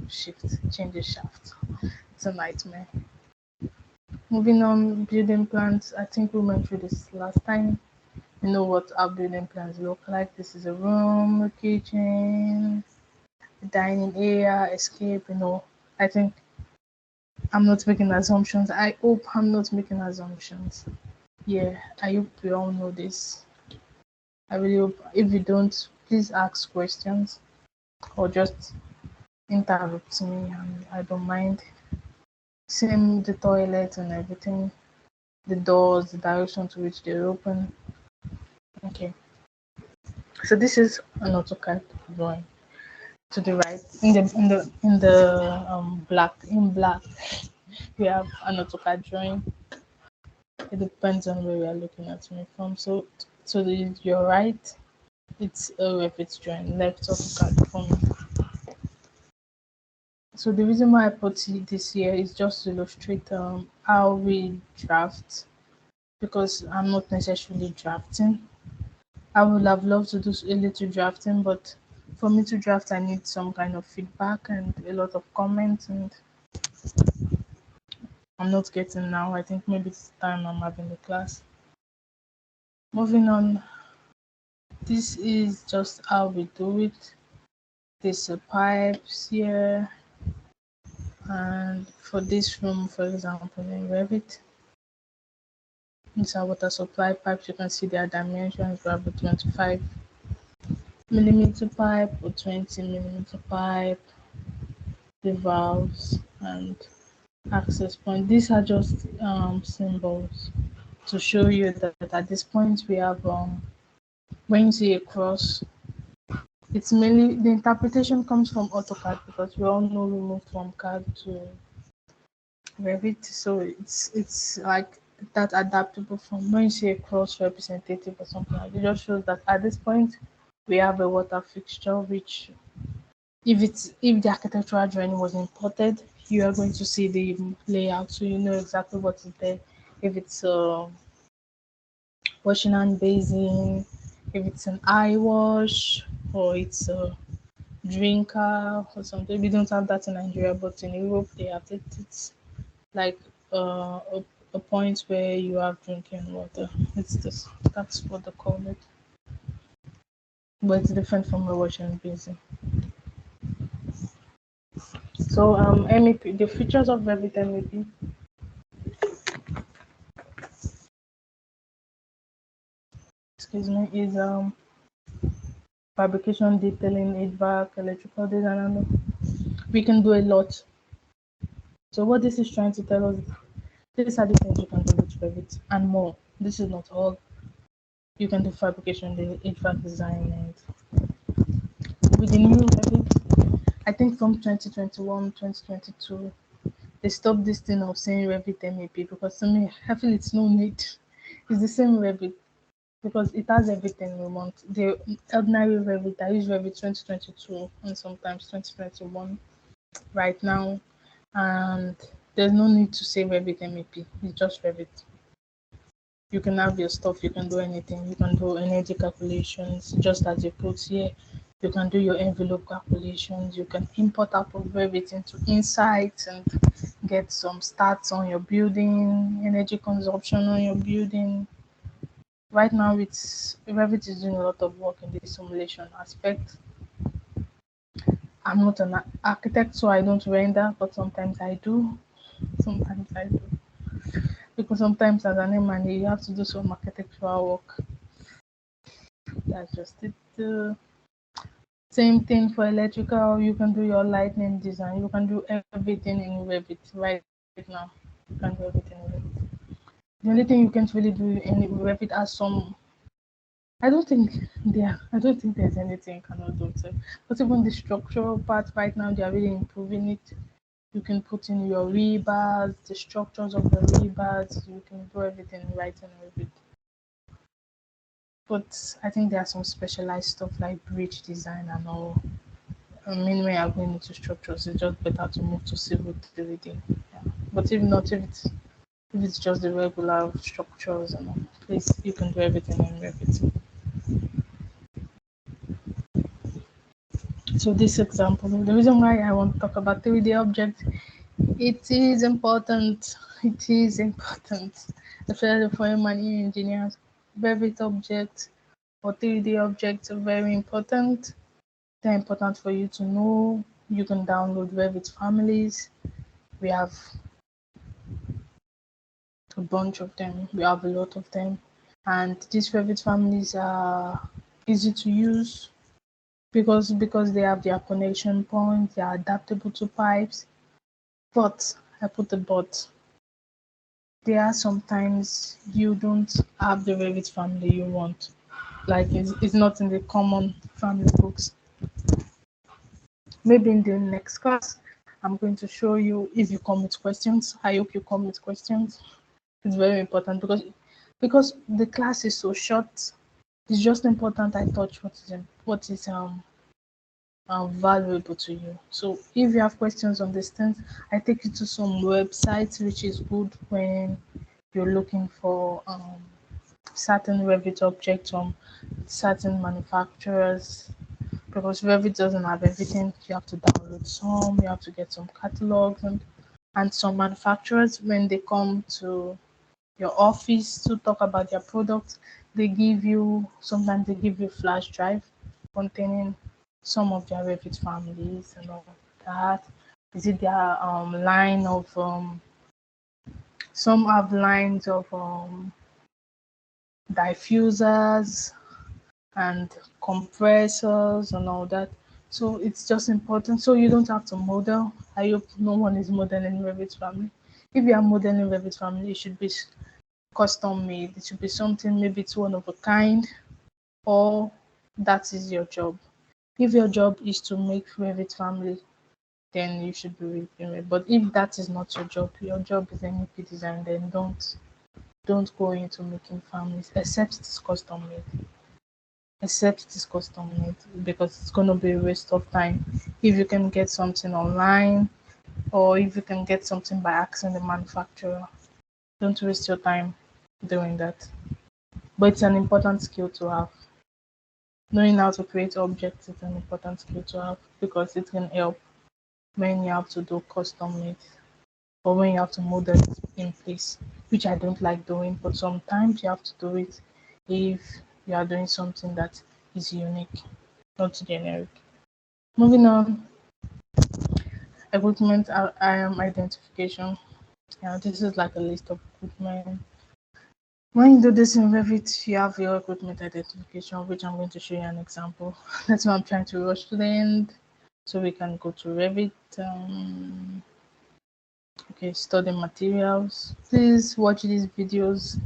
change the shaft. It's a nightmare. Moving on, building plans. I think we went through this last time. You know what our building plans look like. This is a room, a kitchen, a dining area, escape. I think I'm not making assumptions. I hope I'm not making assumptions. Yeah, I hope we all know this. I really hope if you don't, please ask questions or just interrupt me and I don't mind. Same the toilet and everything, the doors, the direction to which they open. Okay. So this is an AutoCAD drawing. To the right, in the black, we have an AutoCAD drawing. It depends on where we are looking at me from. So your right, it's a Revit drawing. Left AutoCAD for me. So the reason why I put this here is just to illustrate how we draft because I'm not necessarily drafting. I would have loved to do a little drafting, but for me to draft, I need some kind of feedback and a lot of comments, and I'm not getting now. I think maybe it's time I'm having the class. Moving on, this is just how we do it. There's a pipes here, and for this room, for example, in Revit, these are water supply pipes. You can see their dimensions. We have a 25 millimeter pipe or 20 millimeter pipe, the valves, and access point. These are just symbols to show you that at this point we have when you see a cross, it's mainly the interpretation comes from AutoCAD because we all know we moved from CAD to Revit. So it's like that adaptable form. When you say a cross representative or something like it just shows that at this point we have a water fixture which if the architectural drawing was imported, you are going to see the layout, so you know exactly what is there. If it's a washing hand basin, if it's an eye wash, or it's a drinker or something. We don't have that in Nigeria, but in Europe they have it. It's like a point where you have drinking water. It's this. That's what they call it, but it's different from a washing basin. So MEP, the features of Revit MEP, excuse me, is fabrication, detailing, HVAC, electrical design, and we can do a lot. So what this is trying to tell us, these are the things you can do with Revit and more. This is not all. You can do fabrication, the HVAC design, and with the new Revit, I think from 2021, 2022, they stopped this thing of saying Revit MEP because to me, I feel it's no need. It's the same Revit because it has everything we want. The ordinary Revit, I use Revit 2022 and sometimes 2021 right now, and there's no need to say Revit MEP. It's just Revit. You can have your stuff, you can do anything. You can do energy calculations just as you put here. You can do your envelope calculations. You can import out of Revit into Insights and get some stats on your building, energy consumption on your building. Right now, it's Revit is doing a lot of work in the simulation aspect. I'm not an architect, so I don't render, but sometimes I do. Sometimes I do. Because sometimes as an M&A, you have to do some architectural work. That's just it. Same thing for electrical. You can do your lightning design. You can do everything in Revit right now. You can do everything in Revit. The only thing you can't really do in Revit are some. I don't think there's anything you cannot do. So, but even the structural part right now, they are really improving it. You can put in your rebars, the structures of the rebars. You can do everything right in Revit. But I think there are some specialized stuff like bridge design and all. I mean, when you're going into structures, it's just better to move to civil 3D. Yeah. But if not, if it's just the regular structures and all, please you can do everything in Revit. So this example, the reason why I want to talk about 3D objects, it is important. It is important, especially for many engineers. Revit objects or 3D objects are very important. They're important for you to know. You can download Revit families. We have a bunch of them. We have a lot of them. And these Revit families are easy to use because they have their connection points, they are adaptable to pipes. But I put the but. There are sometimes you don't have the Revit family you want. Like it's not in the common family books. Maybe in the next class, I'm going to show you if you come with questions. I hope you come with questions. It's very important because the class is so short. It's just important I touch what is valuable to you. So if you have questions on this thing, I take you to some websites which is good when you're looking for certain Revit objects from certain manufacturers because Revit doesn't have everything. You have to download some, you have to get some catalogs and some manufacturers when they come to your office to talk about their products, sometimes they give you flash drive containing some of their Revit families and all that. Is it their line of some have lines of diffusers and compressors and all that. So it's just important. So you don't have to model. I hope no one is modeling Revit family. If you are modeling Revit family, it should be custom made. It should be something maybe it's one of a kind or that is your job. If your job is to make Revit family, then you should be reviewing it. But if that is not your job is MEP design, then don't go into making families except it's custom made. Except it is custom made, because it's gonna be a waste of time. If you can get something online, or if you can get something by asking the manufacturer, don't waste your time doing that. But it's an important skill to have. Knowing how to create objects is an important skill to have, because it can help when you have to do custom made, or when you have to model it in place, which I don't like doing, but sometimes you have to do it if you are doing something that is unique, not generic. Moving on, equipment identification. Yeah, this is like a list of equipment. When you do this in Revit, you have your equipment identification, which I'm going to show you an example. That's why I'm trying to rush to the end so we can go to Revit. Okay, study materials. Please watch these videos.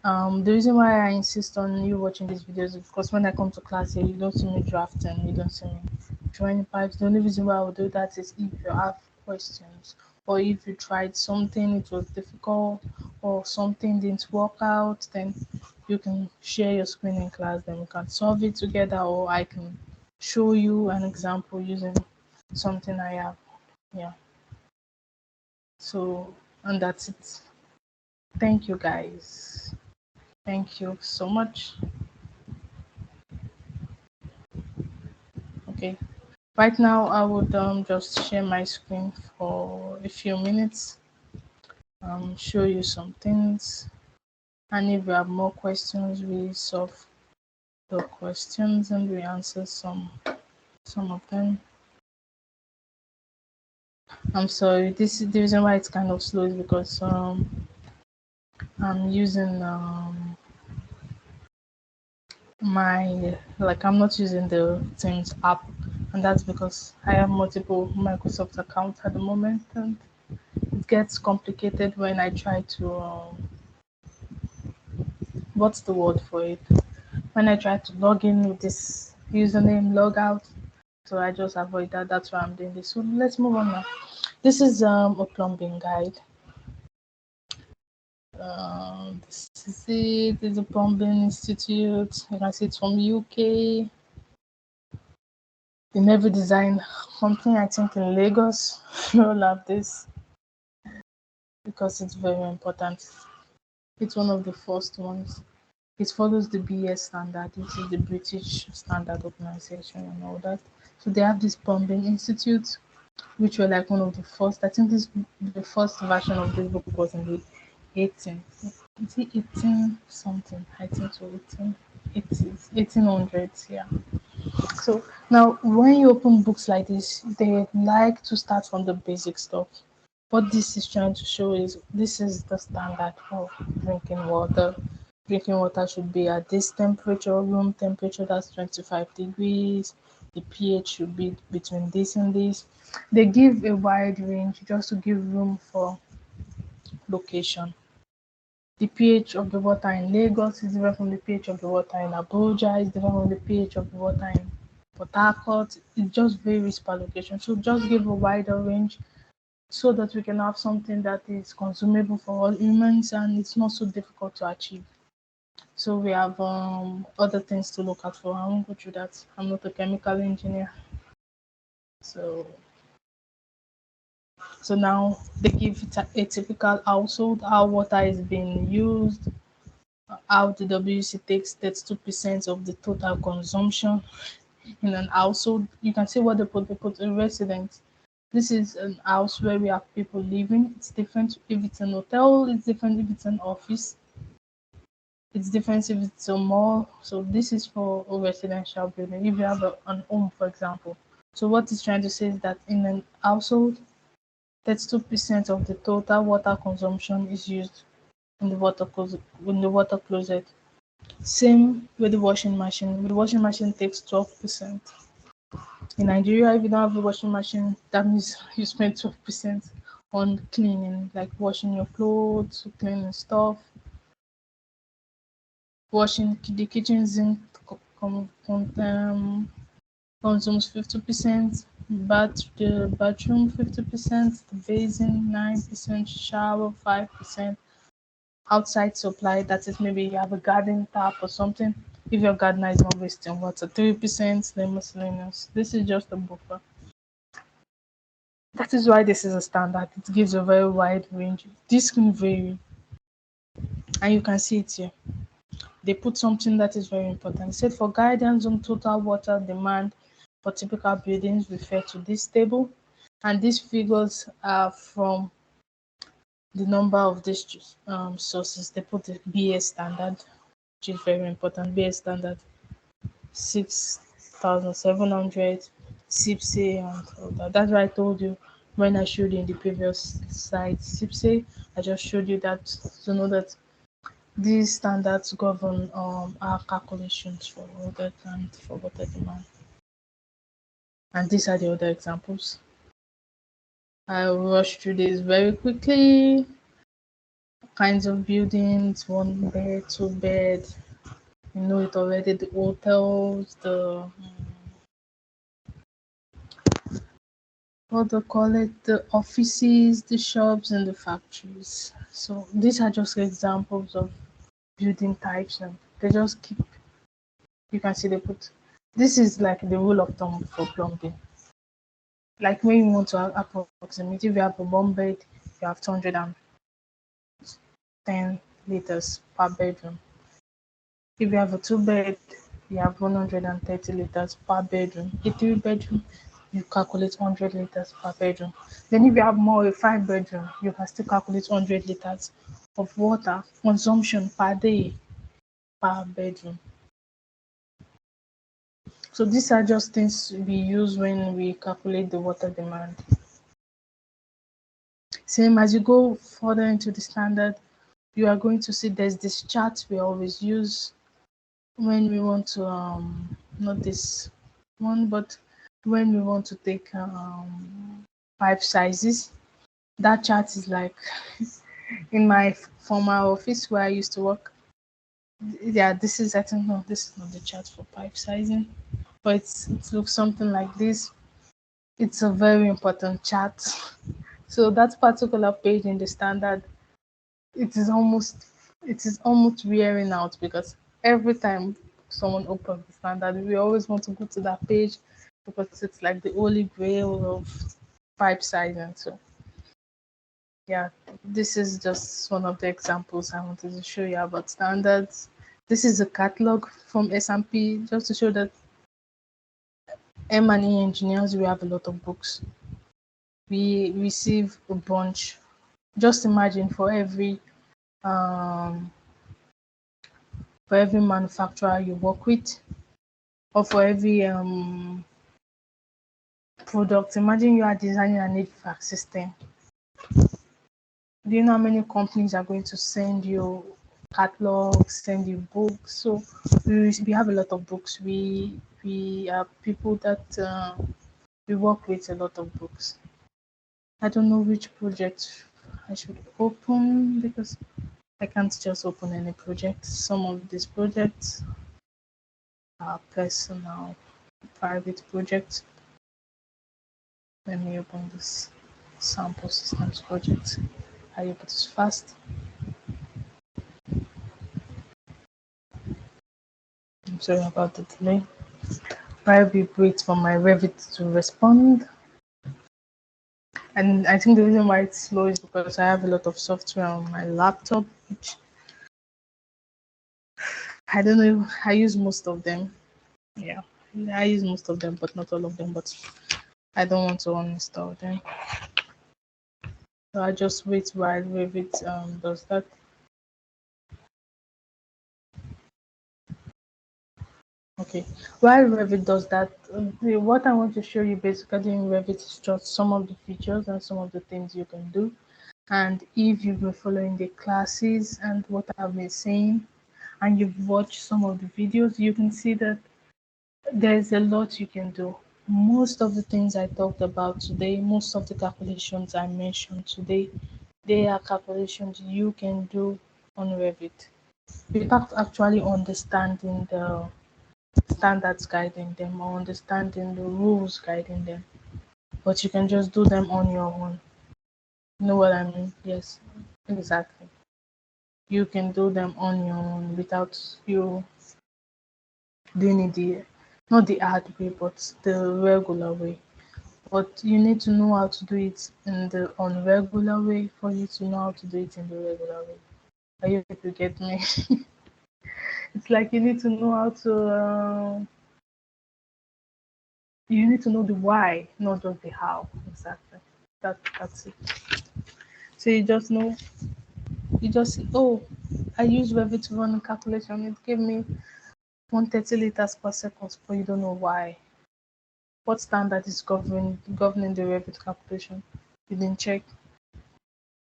The reason why I insist on you watching these videos is because when I come to class here, you don't see me drafting, you don't see me drawing pipes. The only reason why I will do that is if you have questions, or if you tried something, it was difficult, or something didn't work out, then you can share your screen in class, then we can solve it together, or I can show you an example using something I have. Yeah. So, and that's it. Thank you guys. Thank you so much. Okay. Right now, I would just share my screen for a few minutes, show you some things, and if you have more questions, we solve the questions and we answer some of them. I'm sorry. This is the reason why it's kind of slow is because I'm using I'm not using the Teams app, and that's because I have multiple Microsoft accounts at the moment, and it gets complicated when I try to what's the word for it? When I try to log in with this username, log out. So I just avoid that. That's why I'm doing this. So let's move on now. This is a plumbing guide. This is it. This is a plumbing institute. You can see it's from UK. They never designed something, I think, in Lagos. We all have this because it's very important. It's one of the first ones. It follows the BS standard, which is the British Standard Organization and all that. So they have this plumbing institute, which were like one of the first. I think this the first version of this book was in the 18. Is it 18 something? I think so. 1880s, 1800s. Yeah. So now, when you open books like this, they like to start from the basic stuff. What this is trying to show is this is the standard for drinking water. Drinking water should be at this temperature, room temperature, that's 25 degrees. The pH should be between this and this. They give a wide range just to give room for location. The pH of the water in Lagos is different from the pH of the water in Abuja, is different from the pH of the water in Port Harcourt. It just varies per location. So just give a wider range so that we can have something that is consumable for all humans and it's not so difficult to achieve. So we have other things to look out for. I won't go through that. I'm not a chemical engineer. So now they give a typical household, how water is being used, how the WC takes 32% of the total consumption in an household. You can see what they put a resident. This is an house where we have people living. It's different if it's an hotel, it's different if it's an office, it's different if it's a mall. So this is for a residential building. If you have an home, for example. So what it's trying to say is that in an household, 32% of the total water consumption is used in the water closet. Same with the washing machine. The washing machine takes 12%. In Nigeria, if you don't have a washing machine, that means you spend 12% on cleaning, like washing your clothes, cleaning stuff, washing the kitchen sink consumes 50%. The bathroom 50%, the basin 9%, shower 5%, outside supply, that is maybe you have a garden tap or something. If your gardener is not wasting water, 3%, then miscellaneous. This is just a buffer. That is why this is a standard. It gives a very wide range. This can vary, and you can see it here. They put something that is very important. It said for guidance on total water demand for typical buildings, refer to this table. And these figures are from the number of these sources. They put the BS standard, which is very important. BS standard 6,700, SIPSE, and all that. That's why I told you when I showed you in the previous slide, SIPSE, I just showed you that to know that these standards govern our calculations for water and for water demand. And these are the other examples. I'll rush through this very quickly. Kinds of buildings, one bed, two bed. You know it already. The hotels, the what they call it, the offices, the shops, and the factories. So these are just examples of building types, and they just keep. You can see they put. This is like the rule of thumb for plumbing. Like when you want to approximate, if you have a one bed, you have 210 liters per bedroom. If you have a two bed, you have 130 liters per bedroom. A three bedroom, you calculate 100 liters per bedroom. Then if you have more a five bedroom, you can still calculate 100 liters of water consumption per day per bedroom. So these are just things we use when we calculate the water demand. Same as you go further into the standard, you are going to see there's this chart we always use when we want to not this one, but when we want to take pipe sizes. That chart is like in my former office where I used to work. Yeah, this is, I don't know, this is not the chart for pipe sizing, but it looks something like this. It's a very important chart. So that particular page in the standard, it is almost wearing out because every time someone opens the standard, we always want to go to that page because it's like the holy grail of pipe sizing. So yeah, this is just one of the examples I wanted to show you about standards. This is a catalog from S&P just to show that M&E engineers, we have a lot of books. We receive a bunch. Just imagine um, for every manufacturer you work with, or for every product. Imagine you are designing an HVAC system. Do you know how many companies are going to send you catalogs, send you books? So we have a lot of books. We are people that we work with a lot of books. I don't know which project I should open because I can't just open any project. Some of these projects are personal, private projects. Let me open this sample systems project. I hope it is fast. I'm sorry about the delay. While we wait for my Revit to respond. And I think the reason why it's slow is because I have a lot of software on my laptop, which I don't know. I use most of them. Yeah, I use most of them, but not all of them. But I don't want to uninstall them. So I just wait while Revit does that. Okay, while Revit does that, what I want to show you basically in Revit is just some of the features and some of the things you can do. And if you've been following the classes and what I've been saying, and you've watched some of the videos, you can see that there's a lot you can do. Most of the things I talked about today, most of the calculations I mentioned today, they are calculations you can do on Revit without actually understanding the standards guiding them or understanding the rules guiding them. but you can just do them on your own. You know what I mean? Yes, exactly. You can do them on your own without you doing it the not the hard way, but the regular way. But you need to know how to do it in the unregular way for you to know how to do it in the regular way. Are you able to get me? It's like you need to know how to. You need to know the why, not just the how. Exactly. That's it. So you just know. You just see, oh, I use Revit to run a calculation. It gave me 130 liters per second, but you don't know why. What standard is governing the Revit calculation? You didn't check.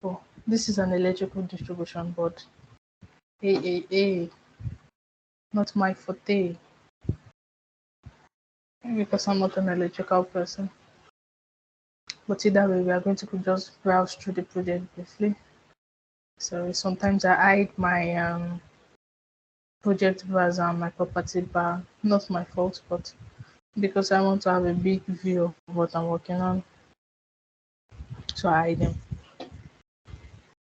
Oh, this is an electrical distribution board. Hey, not my forte because I'm not an electrical person. But either way, we are going to just browse through the project briefly. So sometimes I hide my project browser and my property bar. Not my fault, but because I want to have a big view of what I'm working on, so I hide them.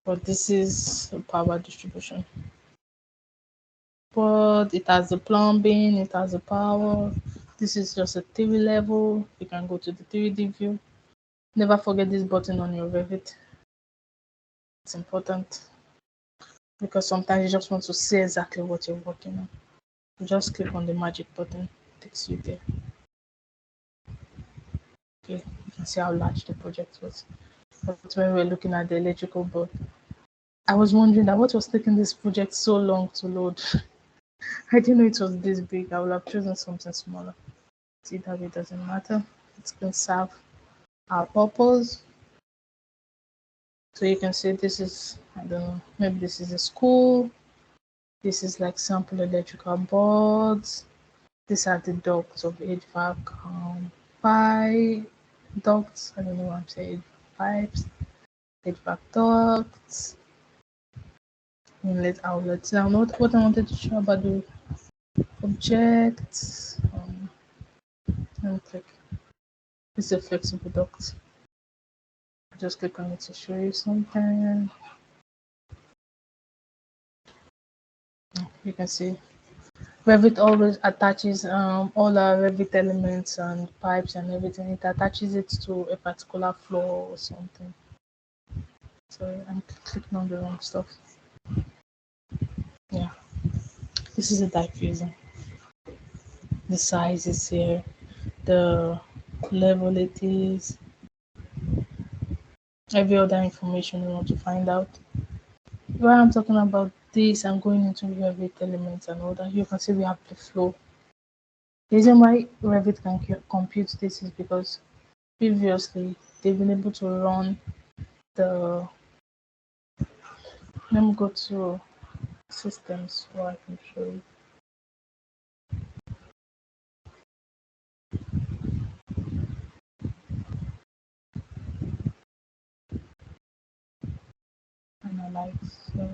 But this is a power distribution. But it has the plumbing, it has the power. This is just a 3 level. You can go to the 3D view. Never forget this button on your Revit. It's important because sometimes you just want to see exactly what you're working on. You just click on the magic button, it takes you there. Okay, you can see how large the project was. But when we were looking at the electrical board, I was wondering that what was taking this project so long to load. I didn't know it was this big. I would have chosen something smaller. See that it doesn't matter. It's going to serve our purpose. So you can see this is, I don't know, maybe this is a school. This is like sample electrical boards. These are the ducts of HVAC pipe ducts. I don't know what I'm saying. Pipes, HVAC ducts, inlet outlets. Now, what I wanted to show about the objects. Let me click. This is a flexible duct. Just click on it to show you something. You can see Revit always attaches all our Revit elements and pipes and everything. It attaches it to a particular floor or something. Sorry, I'm clicking on the wrong stuff. Yeah, this is a diffuser. The size is here, the level it is, every other information you want to find out. While I'm talking about this, I'm going into Revit elements and all that. You can see we have the flow. The reason why Revit can compute this is because previously they've been able to run the. Let me go to systems so I can show you. Analyze. So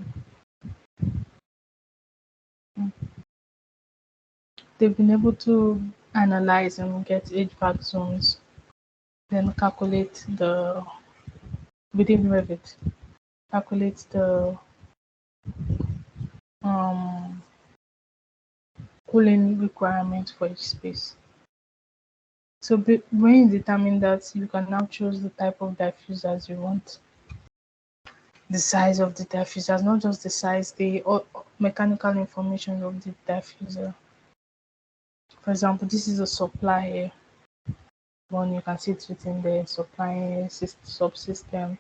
they've been able to analyze and get HVAC zones, then calculate the within Revit, calculate the um, cooling requirement for each space. So when you determine that, you can now choose the type of diffusers you want, the size of the diffusers, not just the size, the mechanical information of the diffuser. For example, this is a supply one. You can see it within the supply subsystem.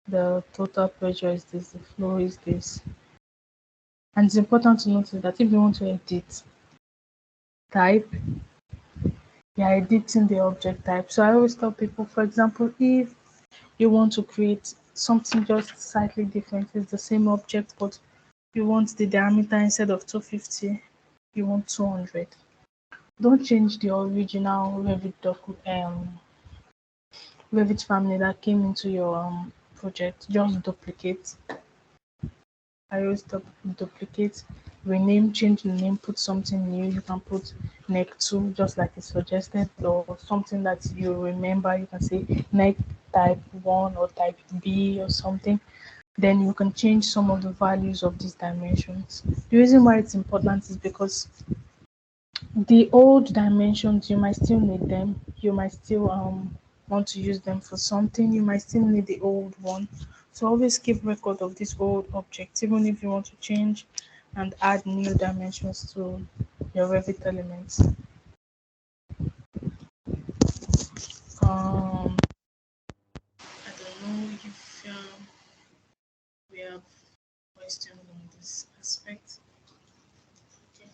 The total pressure is this, the flow is this. And it's important to notice that if you want to edit type, you're editing the object type. So I always tell people, for example, if you want to create something just slightly different, it's the same object, but you want the diameter instead of 250, you want 200. Don't change the original Revit family that came into your project. Just duplicate. I always duplicate. rename, change the name, put something new. You can put neck 2, just like it's suggested, or something that you remember. You can say neck type 1 or type B or something. Then you can change some of the values of these dimensions. The reason why it's important is because the old dimensions, you might still need them. You might still want to use them for something. You might still need the old one. So always keep record of this old object, even if you want to change and add new dimensions to your Revit elements. I don't know if we have questions on this aspect. Okay.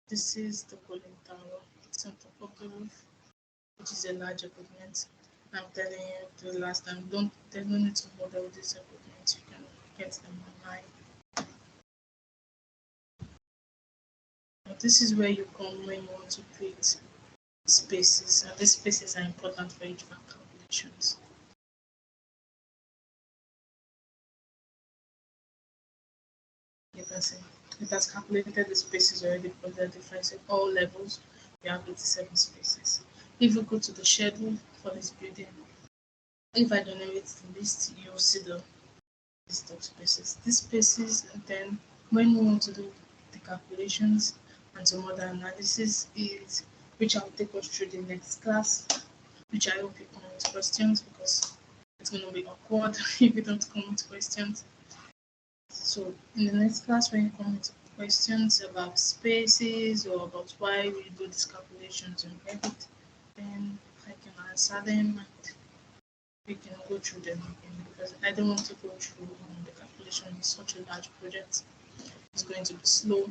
This is the cooling tower. It's on top of the roof, which is a large equipment. I'm telling you the last time, there's no need to bother with this equipment. You can get them online. But this is where you come when you want to create spaces, and these spaces are important for each HVAC calculations. You can see it has calculated the spaces already for the difference at all levels. We have 87 spaces. If you go to the schedule for this building, if I generate the list, you'll see the list of spaces. These spaces, then when we want to do the calculations and some other analysis, is which I'll take us through the next class, which I hope you come with questions, because it's going to be awkward if you don't come with questions. So in the next class, when you come with questions about spaces or about why we do these calculations in Revit, then I can answer them and we can go through them again, because I don't want to go through the calculation. It's such a large project. It's going to be slow.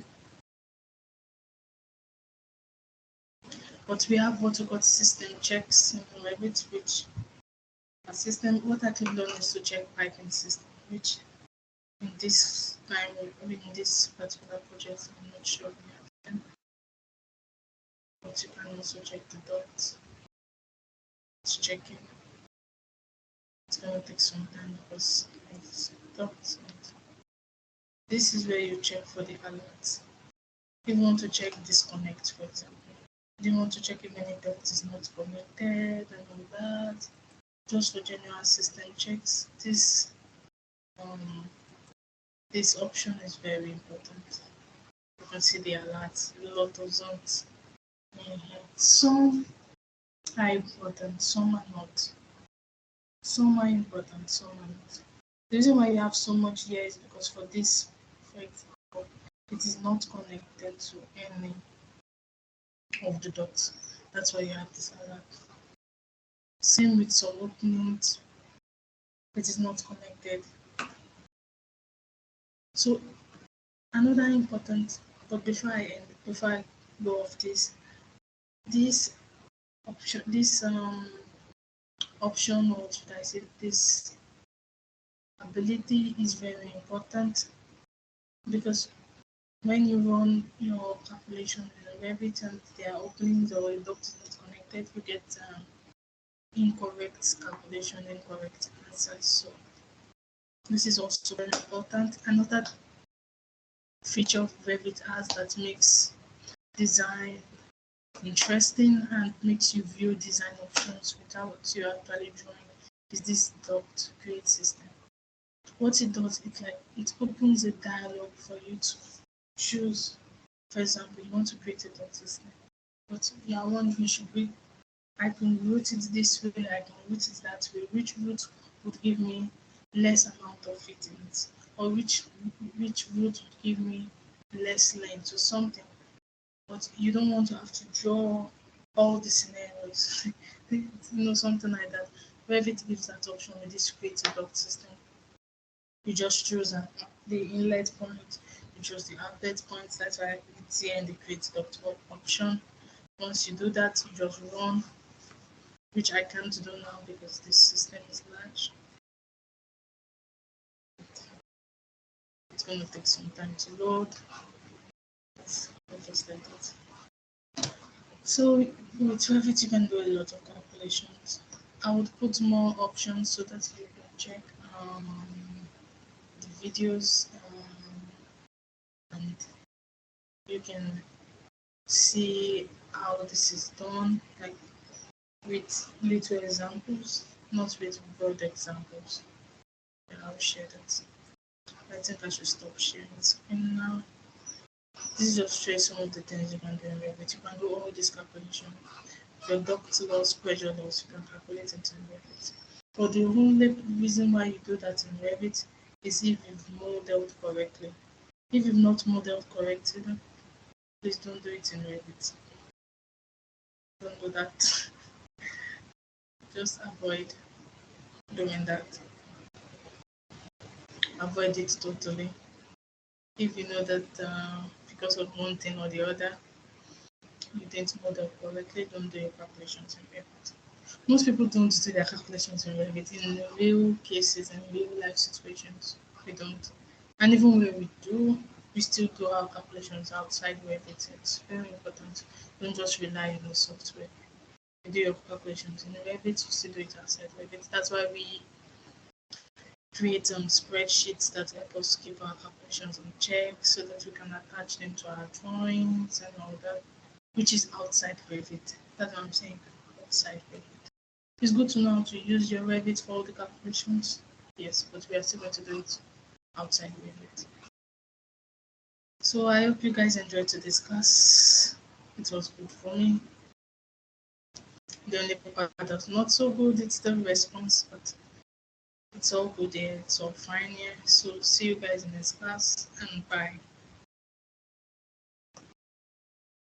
But we have what we call system checks in Revit, which a system, what I can learn is to check piping system, which in this time, in this particular project, I'm not sure we have them. But you can also check the dots. It's checking. It's going to take some time because it's dots. This is where you check for the alerts. If you want to check disconnect, for example, you want to check if any dot is not connected and all that. Just for general system checks, this option is very important. You can see the alerts, a lot of zones. Some are important, some are not. Some are important, some are not. The reason why you have so much here is because for this, for example, it is not connected to any of the dots. That's why you have this alert. Same with some openings, it is not connected. So another important, but before I go off this option, or should I say this ability, is very important, because when you run your calculation in Revit and there are openings or a dot is not connected, you get incorrect calculation, incorrect answers. So this is also very important. Another feature of Revit has that makes design interesting and makes you view design options without you actually drawing is this dot create system. What it does, it opens a dialogue for you to choose. For example, you want to create a dot system, but you are wondering, should we, I can route it this way, I can route it that way. Which route would give me less amount of fittings, or which route would give me less length or something? But you don't want to have to draw all the scenarios, something like that. Revit gives that option with this creative dot system. You just choose the inlet point, you choose the outlet point. That's why it's here in the create dot option. Once you do that, you just run, which I can't do now because this system is large. It's going to take some time to load. Just like that. So with Revit, you can do a lot of calculations. I would put more options so that you can check the videos and you can see how this is done, like with little examples, not with broad examples. And I'll share that. I think I should stop sharing the screen now. This is just show some of the things you can do in Revit. You can do all this calculation. Your duct loss, pressure loss, you can calculate it in Revit. But the only reason why you do that in Revit is if you've modeled correctly. If you've not modeled correctly, please don't do it in Revit. Don't do that. Just avoid doing that. Avoid it totally. If you know that because of one thing or the other, you didn't model correctly, don't do your calculations in Revit. Most people don't do their calculations in Revit. In real cases and real life situations, we don't. And even when we do, we still do our calculations outside Revit. It's very important. Don't just rely on the software. You do your calculations in Revit, you still do it outside Revit. That's why we create spreadsheets that help us keep our calculations on check so that we can attach them to our drawings and all that, which is outside Revit. That's what I'm saying, outside Revit. It's good to know how to use your Revit for all the calculations. Yes, but we are still going to do it outside Revit. So I hope you guys enjoyed today's class. It was good for me. The only part that's not so good it's the response, but it's all good here. It's all fine here. So see you guys in this class and bye.